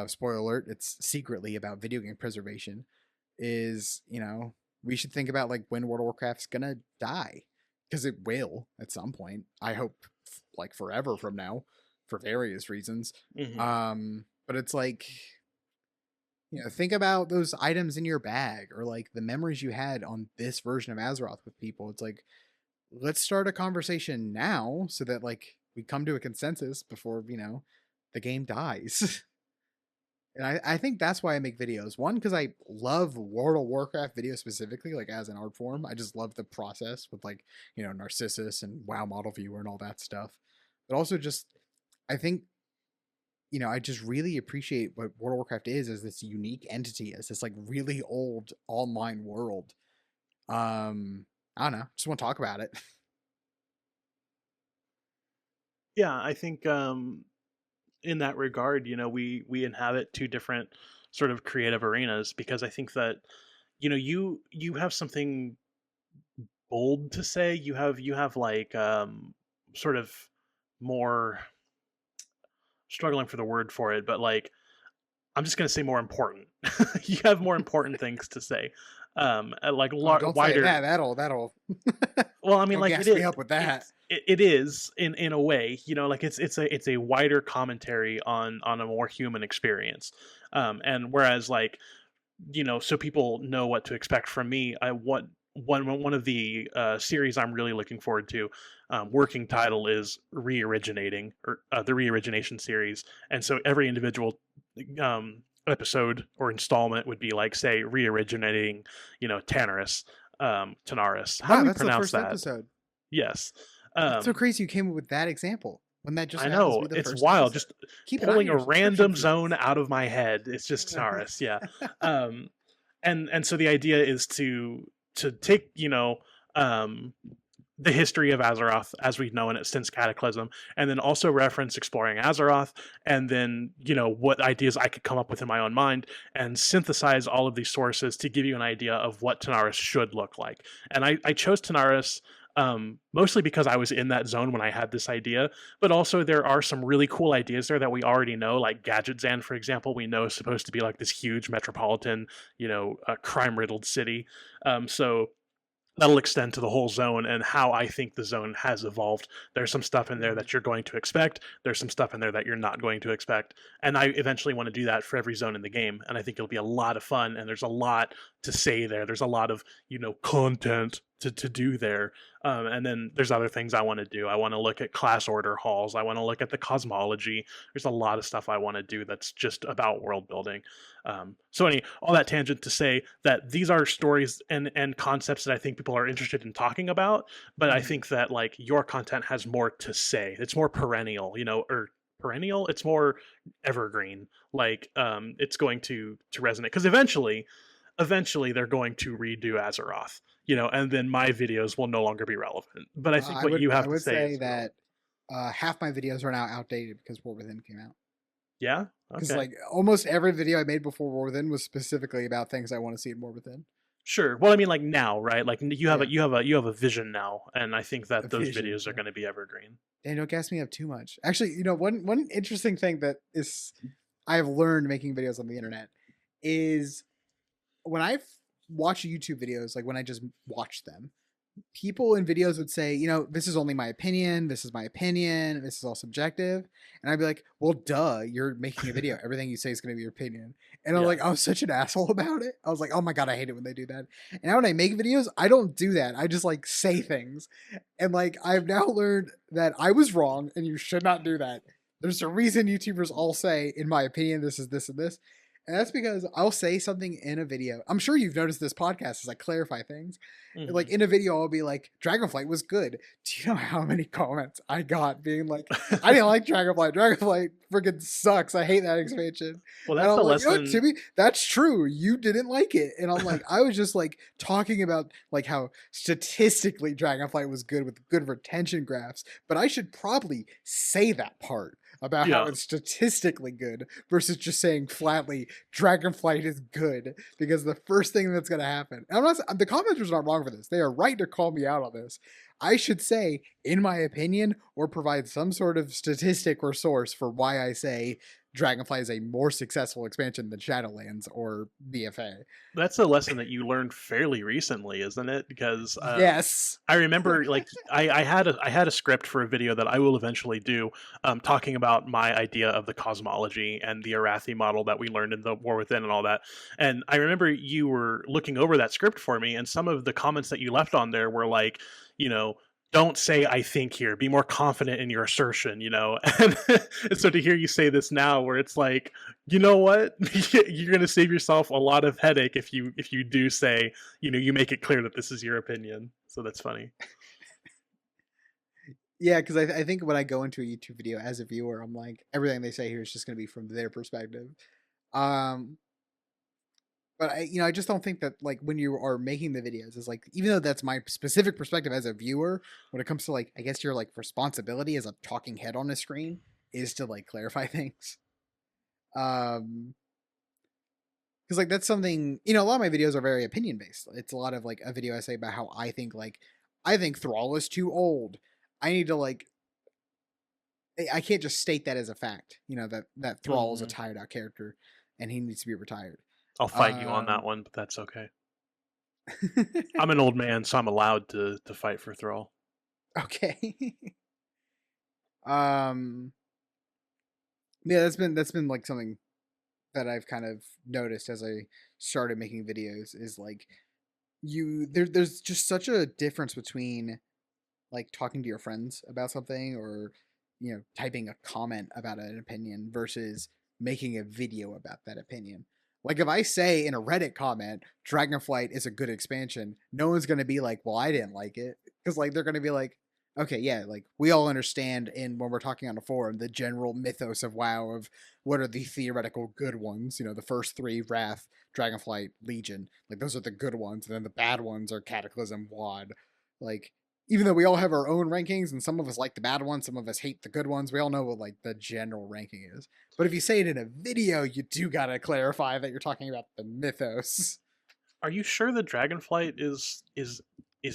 spoiler alert, it's secretly about video game preservation. Is, we should think about like when World of Warcraft's gonna die, because it will at some point. I hope like forever from now, for various reasons. Mm-hmm. But it's like, think about those items in your bag or like the memories you had on this version of Azeroth with people. It's like, let's start a conversation now so that like we come to a consensus before, the game dies. And I think that's why I make videos. One, because I love World of Warcraft videos specifically, like as an art form. I just love the process with like, Narcissus and WoW Model Viewer and all that stuff. But also just, I think, I just really appreciate what World of Warcraft is as this unique entity, as this like really old online world. I don't know. Just want to talk about it. Yeah, I think in that regard, we inhabit two different sort of creative arenas, because I think that you have something bold to say. You have like sort of more, struggling for the word for it, but like, I'm just going to say more important. You have more important things to say. Like Oh, don't say wider. that. That'll Well, I mean, don't like it gas me is. up with that. It is in a way, like it's a wider commentary on a more human experience. And whereas like, so people know what to expect from me. I want one of the series I'm really looking forward to. Working title is Reoriginating, or the Reorigination series, and so every individual episode or installment would be like, say, Reoriginating, Tanaris. How do Wow, we that's the pronounce first that? episode. Yes. It's so Um, crazy you came up with that example when that just I happens to know, be the it's first wild. episode. Just Keep an eye on pulling a your subscription random feed. zone out of my head. It's just Tanaris. Yeah. Um, and so the idea is to take um the history of Azeroth as we've known it since Cataclysm, and then also reference exploring Azeroth, and then what ideas I could come up with in my own mind, and synthesize all of these sources to give you an idea of what Tanaris should look like. And I chose Tanaris mostly because I was in that zone when I had this idea, but also there are some really cool ideas there that we already know, like Gadgetzan, for example. We know is supposed to be like this huge metropolitan, crime-riddled city. So that'll extend to the whole zone and how I think the zone has evolved. There's some stuff in there that you're going to expect. There's some stuff in there that you're not going to expect. And I eventually want to do that for every zone in the game. And I think it'll be a lot of fun. And there's a lot to say there. There's a lot of, content to do there. And then there's other things I want to do. I want to look at class order halls. I want to look at the cosmology. There's a lot of stuff I want to do that's just about world building. All that tangent to say that these are stories and concepts that I think people are interested in talking about, but I think that like your content has more to say. It's more perennial, or perennial. It's more evergreen. Like it's going to resonate, because eventually they're going to redo Azeroth, and then my videos will no longer be relevant. But I think I what would you I have to would say say is relevant. that half my videos are now outdated because War Within came out. Yeah. Because Okay. like almost every video I made before War Within was specifically about things I want to see in War Within. Sure. Well, I mean, like now, right? Like you have Yeah, a vision now, and I think a that those vision. videos are going to be evergreen. And don't gas me up too much. Actually, one interesting thing that is I've learned making videos on the internet is when I've watched YouTube videos, like when I just watch them, people in videos would say, this is only my opinion. This is my opinion. This is all subjective. And I'd be like, well, duh, you're making a video. Everything you say is going to be your opinion. And I'm Yeah. like, I was such an asshole about it. I was like, oh my God, I hate it when they do that. And now when I make videos, I don't do that. I just like say things. And like, I've now learned that I was wrong and you should not do that. There's a reason YouTubers all say, in my opinion, this is this and this. And that's because I'll say something in a video. I'm sure you've noticed this podcast as I clarify things. Like Hmm. in a video, I'll be like, Dragonflight was good. Do you know how many comments I got being like, I didn't like Dragonflight. Dragonflight freaking sucks. I hate that expansion. Well, And that's I'm a like, lesson. Timmy, that's true. You didn't like it. And I'm like, I was just like talking about like how statistically Dragonflight was good with good retention graphs, but I should probably say that part about how Yeah, it's statistically good versus just saying flatly Dragonflight is good, because the first thing that's going to happen, and I'm not, the commenters are not wrong for this. They are right to call me out on this. I should say, in my opinion, or provide some sort of statistic or source for why I say Dragonflight is a more successful expansion than Shadowlands or BFA. that's a lesson that you learned fairly recently, isn't it? Because Yes. I remember, like, I had a script for a video that I will eventually do, talking about my idea of the cosmology and the Arathi model that we learned in the War Within and all that. And I remember you were looking over that script for me, and some of the comments that you left on there were like, you know, don't say I think here. Be more confident in your assertion, and so to hear you say this now, where it's like, you know what, you're gonna save yourself a lot of headache if you do say, you make it clear that this is your opinion. So that's funny. Yeah, because I think when I go into a YouTube video as a viewer, I'm like, everything they say here is just going to be from their perspective. Um, but I just don't think that like when you are making the videos is like, even though that's my specific perspective as a viewer, when it comes to like, I guess your like responsibility as a talking head on a screen is to like clarify things. Um, because like that's something, a lot of my videos are very opinion based. It's a lot of like a video I say about how I think Thrall is too old. I need to like I can't just state that as a fact. That Thrall is a Hmm. tired out character, and he needs to be retired. I'll fight you on that Um, one, but that's okay. I'm an old man, so I'm allowed to fight for Thrall. okay. um, yeah, that's been like something that I've kind of noticed as I started making videos is like there's just such a difference between like talking to your friends about something or typing a comment about an opinion versus making a video about that opinion. Like if I say in a Reddit comment Dragonflight is a good expansion, no one's going to be like, well, I didn't like it, because like they're going to be like, okay, yeah, like we all understand in when we're talking on a forum the general mythos of WoW of what are the theoretical good ones. The first three, Wrath, Dragonflight, Legion, like those are the good ones, and then the bad ones are Cataclysm, WoD. Like even though we all have our own rankings and some of us like the bad ones, some of us hate the good ones, we all know what like the general ranking is. But if you say it in a video, you do gotta clarify that you're talking about the mythos. Are you sure the Dragonflight is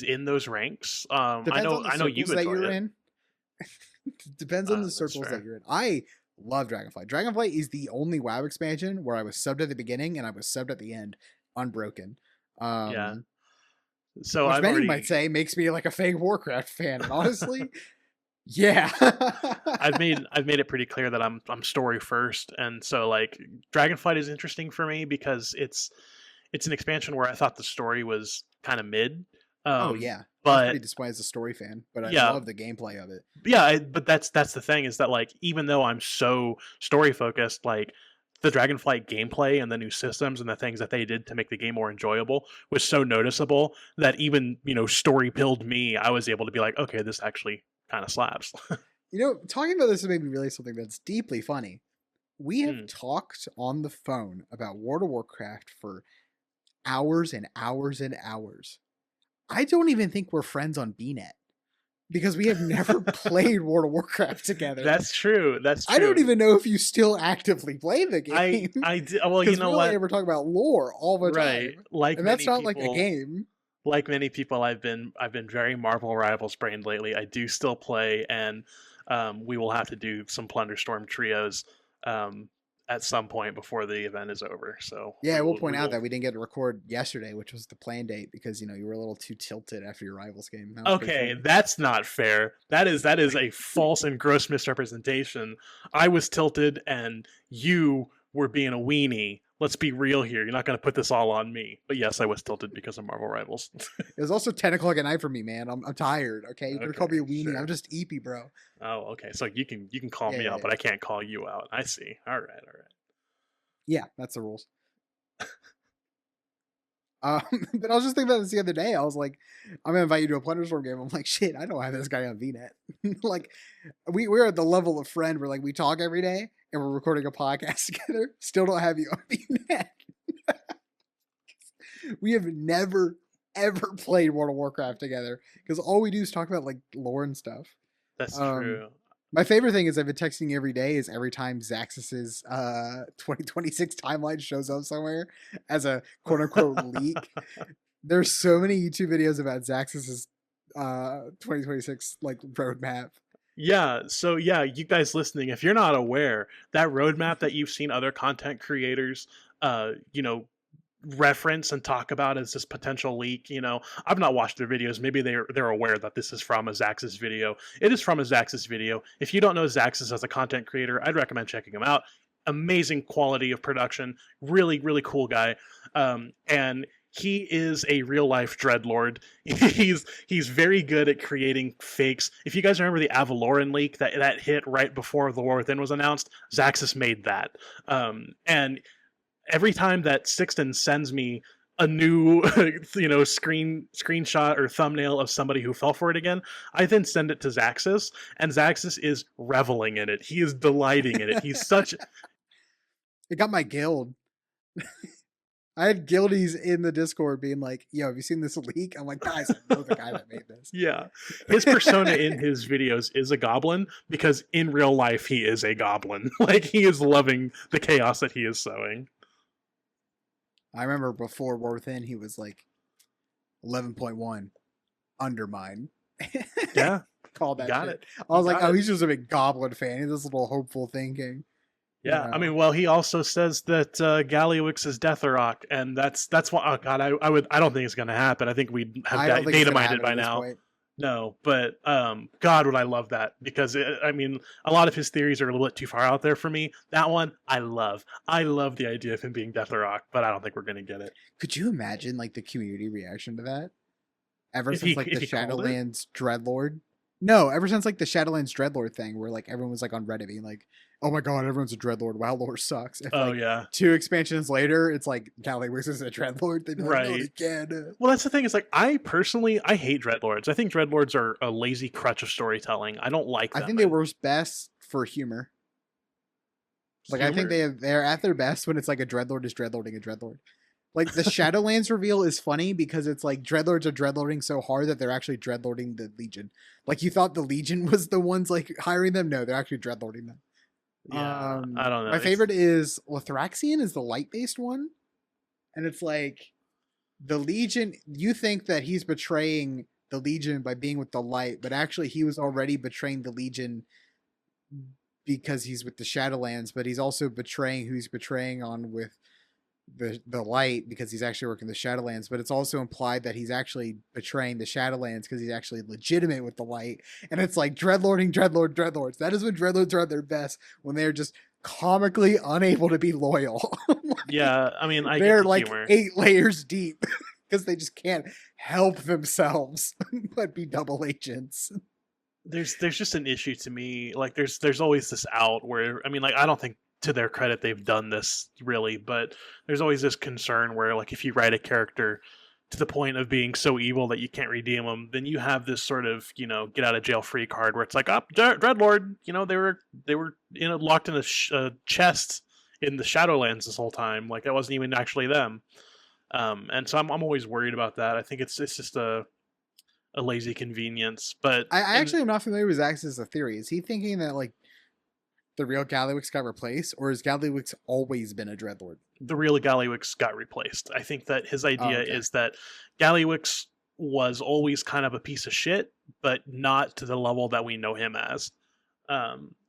in those ranks? I Depends know on the I know you circles that enjoy you're it. in. Depends on the That's circles that fair. you're in. I love Dragonflight. Dragonflight is the only WoW expansion where I was subbed at the beginning and I was subbed at the end, unbroken. Yeah. Um, So which I've many might already say makes me like a fake Warcraft fan, and honestly, yeah. I've made it pretty clear that I'm story first, and so like Dragonflight is interesting for me because it's an expansion where I thought the story was kind of mid, Oh yeah, I was but pretty disappointed as a story fan, but I yeah, love the gameplay of it. yeah, but that's the thing is that like even though I'm so story focused, like the Dragonflight gameplay and the new systems and the things that they did to make the game more enjoyable was so noticeable that even story pilled me, I was able to be like, okay, this actually kind of slaps. Talking about this made me realize something that's deeply funny. We have Hmm. talked on the phone about World of Warcraft for hours and hours and hours. I don't even think we're friends on BNet because we have never played World of Warcraft together. That's true. That's I don't true. even know if you still actively play the I game I did, well, you because we know only what? ever talk about lore all the Right. time, Like and that's many not like a people, game. I've been very Marvel Rivals brained lately. I do still play, and we will have to do some Plunderstorm trios um, at some point before the event is over. So Yeah, I will point we out will. that we didn't get to record yesterday, which was the plan date, because you were a little too tilted after your rivals game. That was pretty Okay, funny. that's not fair. That is a false and gross misrepresentation. I was tilted, and you were being a weenie. Let's be real here. You're not going to put this all on me. But yes, I was tilted because of Marvel Rivals. It was also 10 o'clock at night for me, man. I'm tired. Okay, you could call me Okay, a weenie. I'm sure. just eepy, bro. Oh, okay. So you can call Yeah, me yeah, out, yeah. but I can't call you out. I see. All right, all right. Yeah, that's the rules. Um, but I was just thinking about this the other day. I was like, I'm gonna invite you to a Plunderstorm game. I'm like, shit, I don't have this guy on VNet. Like, we're at the level of friend where like we talk every day and we're recording a podcast together. Still don't have you on VNet. We have never ever played World of Warcraft together because all we do is talk about like lore and stuff. That's Um, true. my favorite thing is I've been texting you every day is every time Zaxxus's 2026 timeline shows up somewhere as a quote unquote leak. There's so many YouTube videos about Zaxxus's 2026 like roadmap. Yeah, so yeah, you guys listening, if you're not aware, that roadmap that you've seen other content creators you know, reference and talk about as this potential leak, I've not watched their videos. Maybe they're aware that this is from a Zaxxus video. It is from a Zaxxus video. If you don't know Zaxxus as a content creator, I'd recommend checking him out. Amazing quality of production, really, really cool guy. And he is a real life dreadlord. He's very good at creating fakes. If you guys remember the Avaloran leak that hit right before the War Within was announced, Zaxxus made that. And every time that Sixton sends me a new screenshot or thumbnail of somebody who fell for it again, I then send it to Zaxxus, and Zaxxus is reveling in it. He is delighting in it. He's such It got my guild. I had guildies in the Discord being like, "Yo, have you seen this leak?" I'm like, "Guys, I know the guy that made this." yeah. His persona in his videos is a goblin because in real life he is a goblin. Like he is loving the chaos that he is sowing. I remember before War Within, he was like 11.1 undermine. Yeah, Called you that got shit. it. I You was like, got oh, it. he's just a big goblin fan. He's this little hopeful thinking. Yeah, I mean, well, he also says that Gallywix is Deathrock, and that's why. Oh God, I don't think it's going to happen. I think we'd have I don't think it's data gonna mined it happen at by this now. point. No, but God, would I love that because I mean, a lot of his theories are a little bit too far out there for me. That one, I love. I love the idea of him being Deathrock, but I don't think we're going to get it. Could you imagine like the community reaction to that? Ever If since he like the if he called it, Shadowlands Dreadlord. No, ever since like the Shadowlands Dreadlord thing, where like everyone was like on Reddit being like, "Oh my god, everyone's a Dreadlord. WoW lore sucks." If oh like yeah, 2 expansions later, it's like Gallywix is a Dreadlord, they'd be like, "No, they right. can't." Well, that's the thing. Is like I personally I hate dreadlords. I think dreadlords are a lazy crutch of storytelling. I don't like I them. think they And work best for humor. Like I think humor, they're at their best when it's like a Dreadlord is dreadlording a Dreadlord. Like the Shadowlands reveal is funny because it's like dreadlords are dreadlording so hard that they're actually dreadlording the Legion. Like you thought the Legion was the ones like hiring them. No, they're actually dreadlording them. yeah, I don't know. My favorite is Lithraxian is the light based one, and it's like the Legion. You think that he's betraying the Legion by being with the light, but actually he was already betraying the Legion because he's with the Shadowlands. But he's also betraying who he's betraying on with the light because he's actually working the Shadowlands, but it's also implied that he's actually betraying the Shadowlands because he's actually legitimate with the light. And it's like dreadlords. That is when dreadlords are at their best, when they're just comically unable to be loyal. Yeah, I mean, I get They're the like humor. 8 layers deep because they just can't help themselves but be double agents. There's just an issue to me. Like there's always this out where I mean, like I don't think to their credit they've done this really, but there's always this concern where like if you write a character to the point of being so evil that you can't redeem them, then you have this sort of get out of jail free card where it's like, oh, Dreadlord, they were locked in a chest in the Shadowlands this whole time, like that wasn't even actually them. And so I'm always worried about that. I think it's just a lazy convenience, but I in actually am not familiar with Zax's theory. Is he thinking that like the real Gallywix got replaced, or has Gallywix always been a Dreadlord? the real Gallywix got replaced. I think that his Oh, idea okay. is that Gallywix was always kind of a piece of shit, but not to the level that we know him as.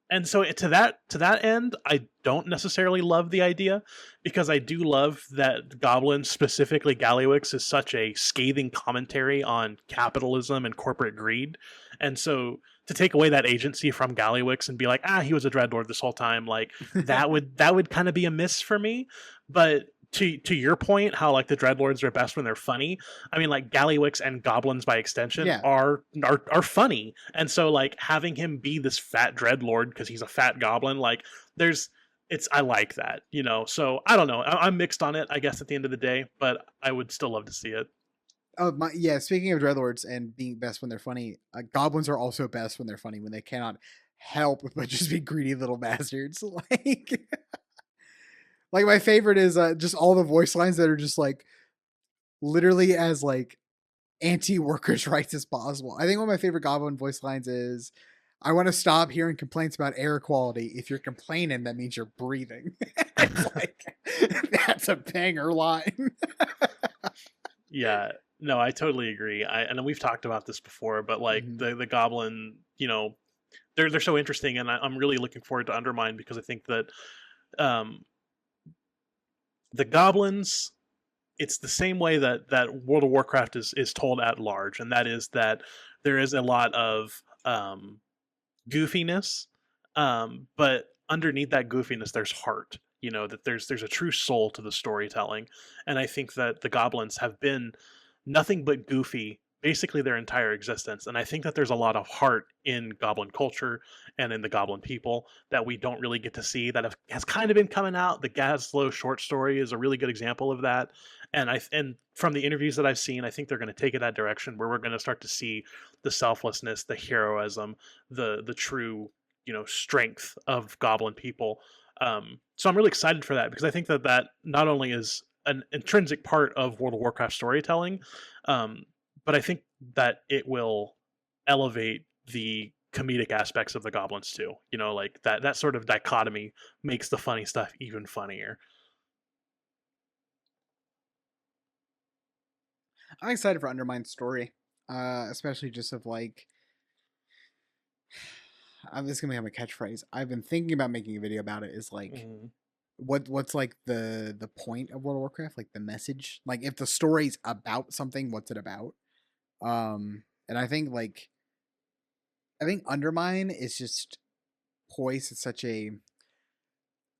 and so to that end, I don't necessarily love the idea, because I do love that goblins, specifically Gallywix, is such a scathing commentary on capitalism and corporate greed. And so to take away that agency from Gallywix and be like, he was a dreadlord this whole time, like that would kind of be a miss for me. But to your point, how like the dreadlords are best when they're funny. I mean, like Gallywix and goblins by extension Yeah. are funny, and so like having him be this fat dreadlord because he's a fat goblin, like there's it's I like that, you know. So I don't know. I'm mixed on it, I guess, at the end of the day, but I would still love to see it. Oh my, yeah. Speaking of dreadlords and being best when they're funny, goblins are also best when they're funny when they cannot help but just be greedy little bastards. Like my favorite is just all the voice lines that are just like literally as like anti-workers' rights as possible. I think one of my favorite goblin voice lines is, "I want to stop hearing complaints about air quality. If you're complaining, that means you're breathing." It's like that's a banger line. Yeah, no, I totally agree. And we've talked about this before, but like Mhm. the goblin, they're so interesting, and I'm really looking forward to Undermine, because I think that um, the goblins, it's the same way that World of Warcraft is told at large, and that is that there is a lot of goofiness, but underneath that goofiness, there's heart. You know that there's a true soul to the storytelling, and I think that the goblins have been nothing but goofy basically their entire existence. And I think that there's a lot of heart in goblin culture and in the goblin people that we don't really get to see, that has kind of been coming out. The Gazlowe short story is a really good example of that. And from the interviews that I've seen, I think they're going to take it that direction where we're going to start to see the selflessness, the heroism, the true, strength of goblin people. So I'm really excited for that, because I think that not only is an intrinsic part of World of Warcraft storytelling, um, but I think that it will elevate the comedic aspects of the goblins too. Like that sort of dichotomy makes the funny stuff even funnier. I'm excited for Undermine's story, especially just of like, this is gonna become a catchphrase. I've been thinking about making a video about it. Is like, Mhm. what's like the point of World of Warcraft? Like the message. Like if the story's about something, what's it about? And I think Undermine is just poised at such a.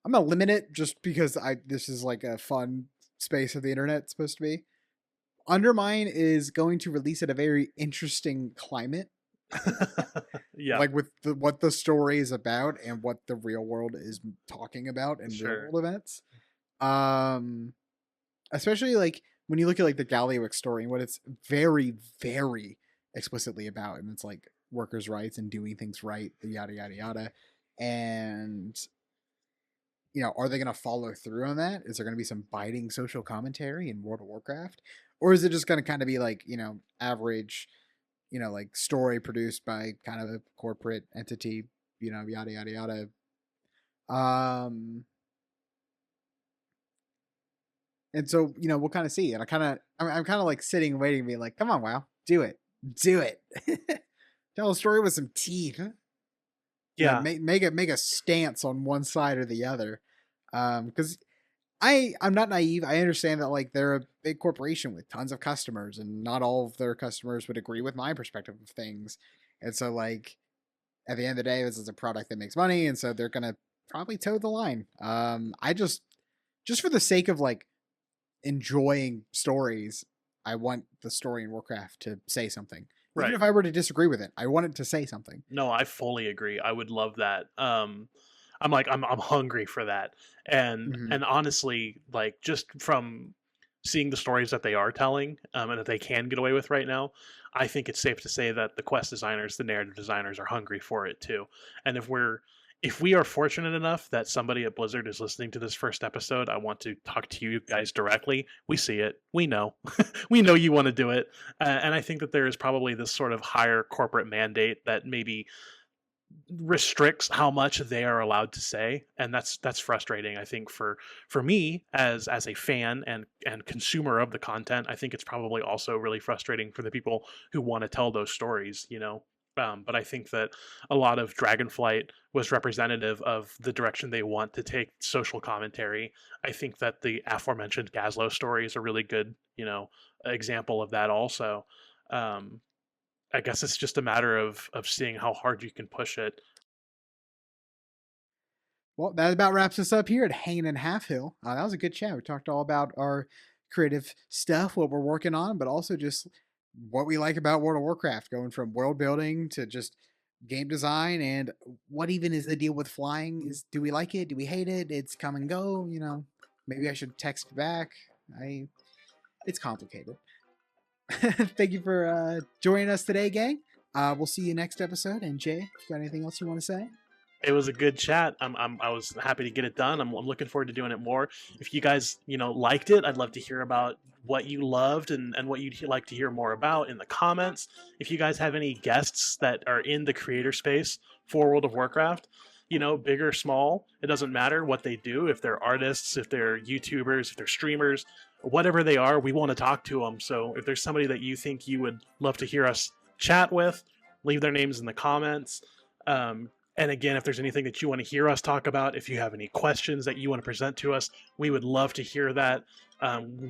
I'm gonna limit it just because this is like a fun space of the internet it's supposed to be. Undermine is going to release at a very interesting climate, Yeah, like with what the story is about and what the real world is talking about in real sure. world events. Um, Especially like when you look at like the Gallywix story and what it's very, very explicitly about, and it's like workers' rights and doing things right, yada yada yada. And are they going to follow through on that? Is there going to be some biting social commentary in World of Warcraft, or is it just going to kind of be like average, like story produced by kind of a corporate entity, yada yada yada. Um, and so we'll kind of see. And I'm kind of like sitting waiting, being like, come on, WoW, do it, do it. Tell a story with some teeth. Yeah. Make a stance on one side or the other. Because I'm not naive. I understand that like they're a big corporation with tons of customers, and not all of their customers would agree with my perspective of things. And so like at the end of the day, this is a product that makes money, and so they're gonna probably toe the line. I just for the sake of like enjoying stories, I want the story in Warcraft to say something. Even Right. if I were to disagree with it, I want it to say something. No, I fully agree. I would love that. I'm hungry for that. And Mm-hmm. and honestly, like just from seeing the stories that they are telling, and that they can get away with right now, I think it's safe to say that the quest designers, the narrative designers, are hungry for it too. And if we are fortunate enough that somebody at Blizzard is listening to this first episode, I want to talk to you guys directly. We see it. We know. We know you want to do it. And I think that there is probably this sort of higher corporate mandate that maybe restricts how much they are allowed to say, and that's frustrating. I think for me as a fan and consumer of the content, I think it's probably also really frustrating for the people who want to tell those stories. But I think that a lot of Dragonflight was representative of the direction they want to take social commentary. I think that the aforementioned Gazlo story is a really good, example of that. Also, um, I guess it's just a matter of seeing how hard you can push it. Well, that about wraps us up here at Hangin and Halfhill. That was a good chat. We talked all about our creative stuff, what we're working on, but also just what we like about World of Warcraft, going from world building to just game design, and what even is the deal with flying? Is do we like it? Do we hate it? It's come and go. Maybe I should text back. I It's complicated. Thank you for joining us today, gang. We'll see you next episode. And Jay, if you got anything else you want to say? It was a good chat. I was happy to get it done. I'm looking forward to doing it more. If you guys, liked it, I'd love to hear about what you loved and what you'd like to hear more about in the comments. If you guys have any guests that are in the creator space for World of Warcraft, big or small, it doesn't matter what they do. If they're artists, if they're YouTubers, if they're streamers, whatever they are, we want to talk to them. So if there's somebody that you think you would love to hear us chat with, leave their names in the comments. And again, if there's anything that you want to hear us talk about, if you have any questions that you want to present to us, we would love to hear that.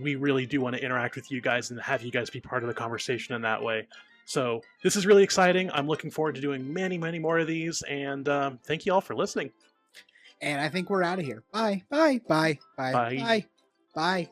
We really do want to interact with you guys and have you guys be part of the conversation in that way. So this is really exciting. I'm looking forward to doing many, many more of these. And thank you all for listening. And I think we're out of here. Bye, bye, bye, bye, Bye. bye, bye.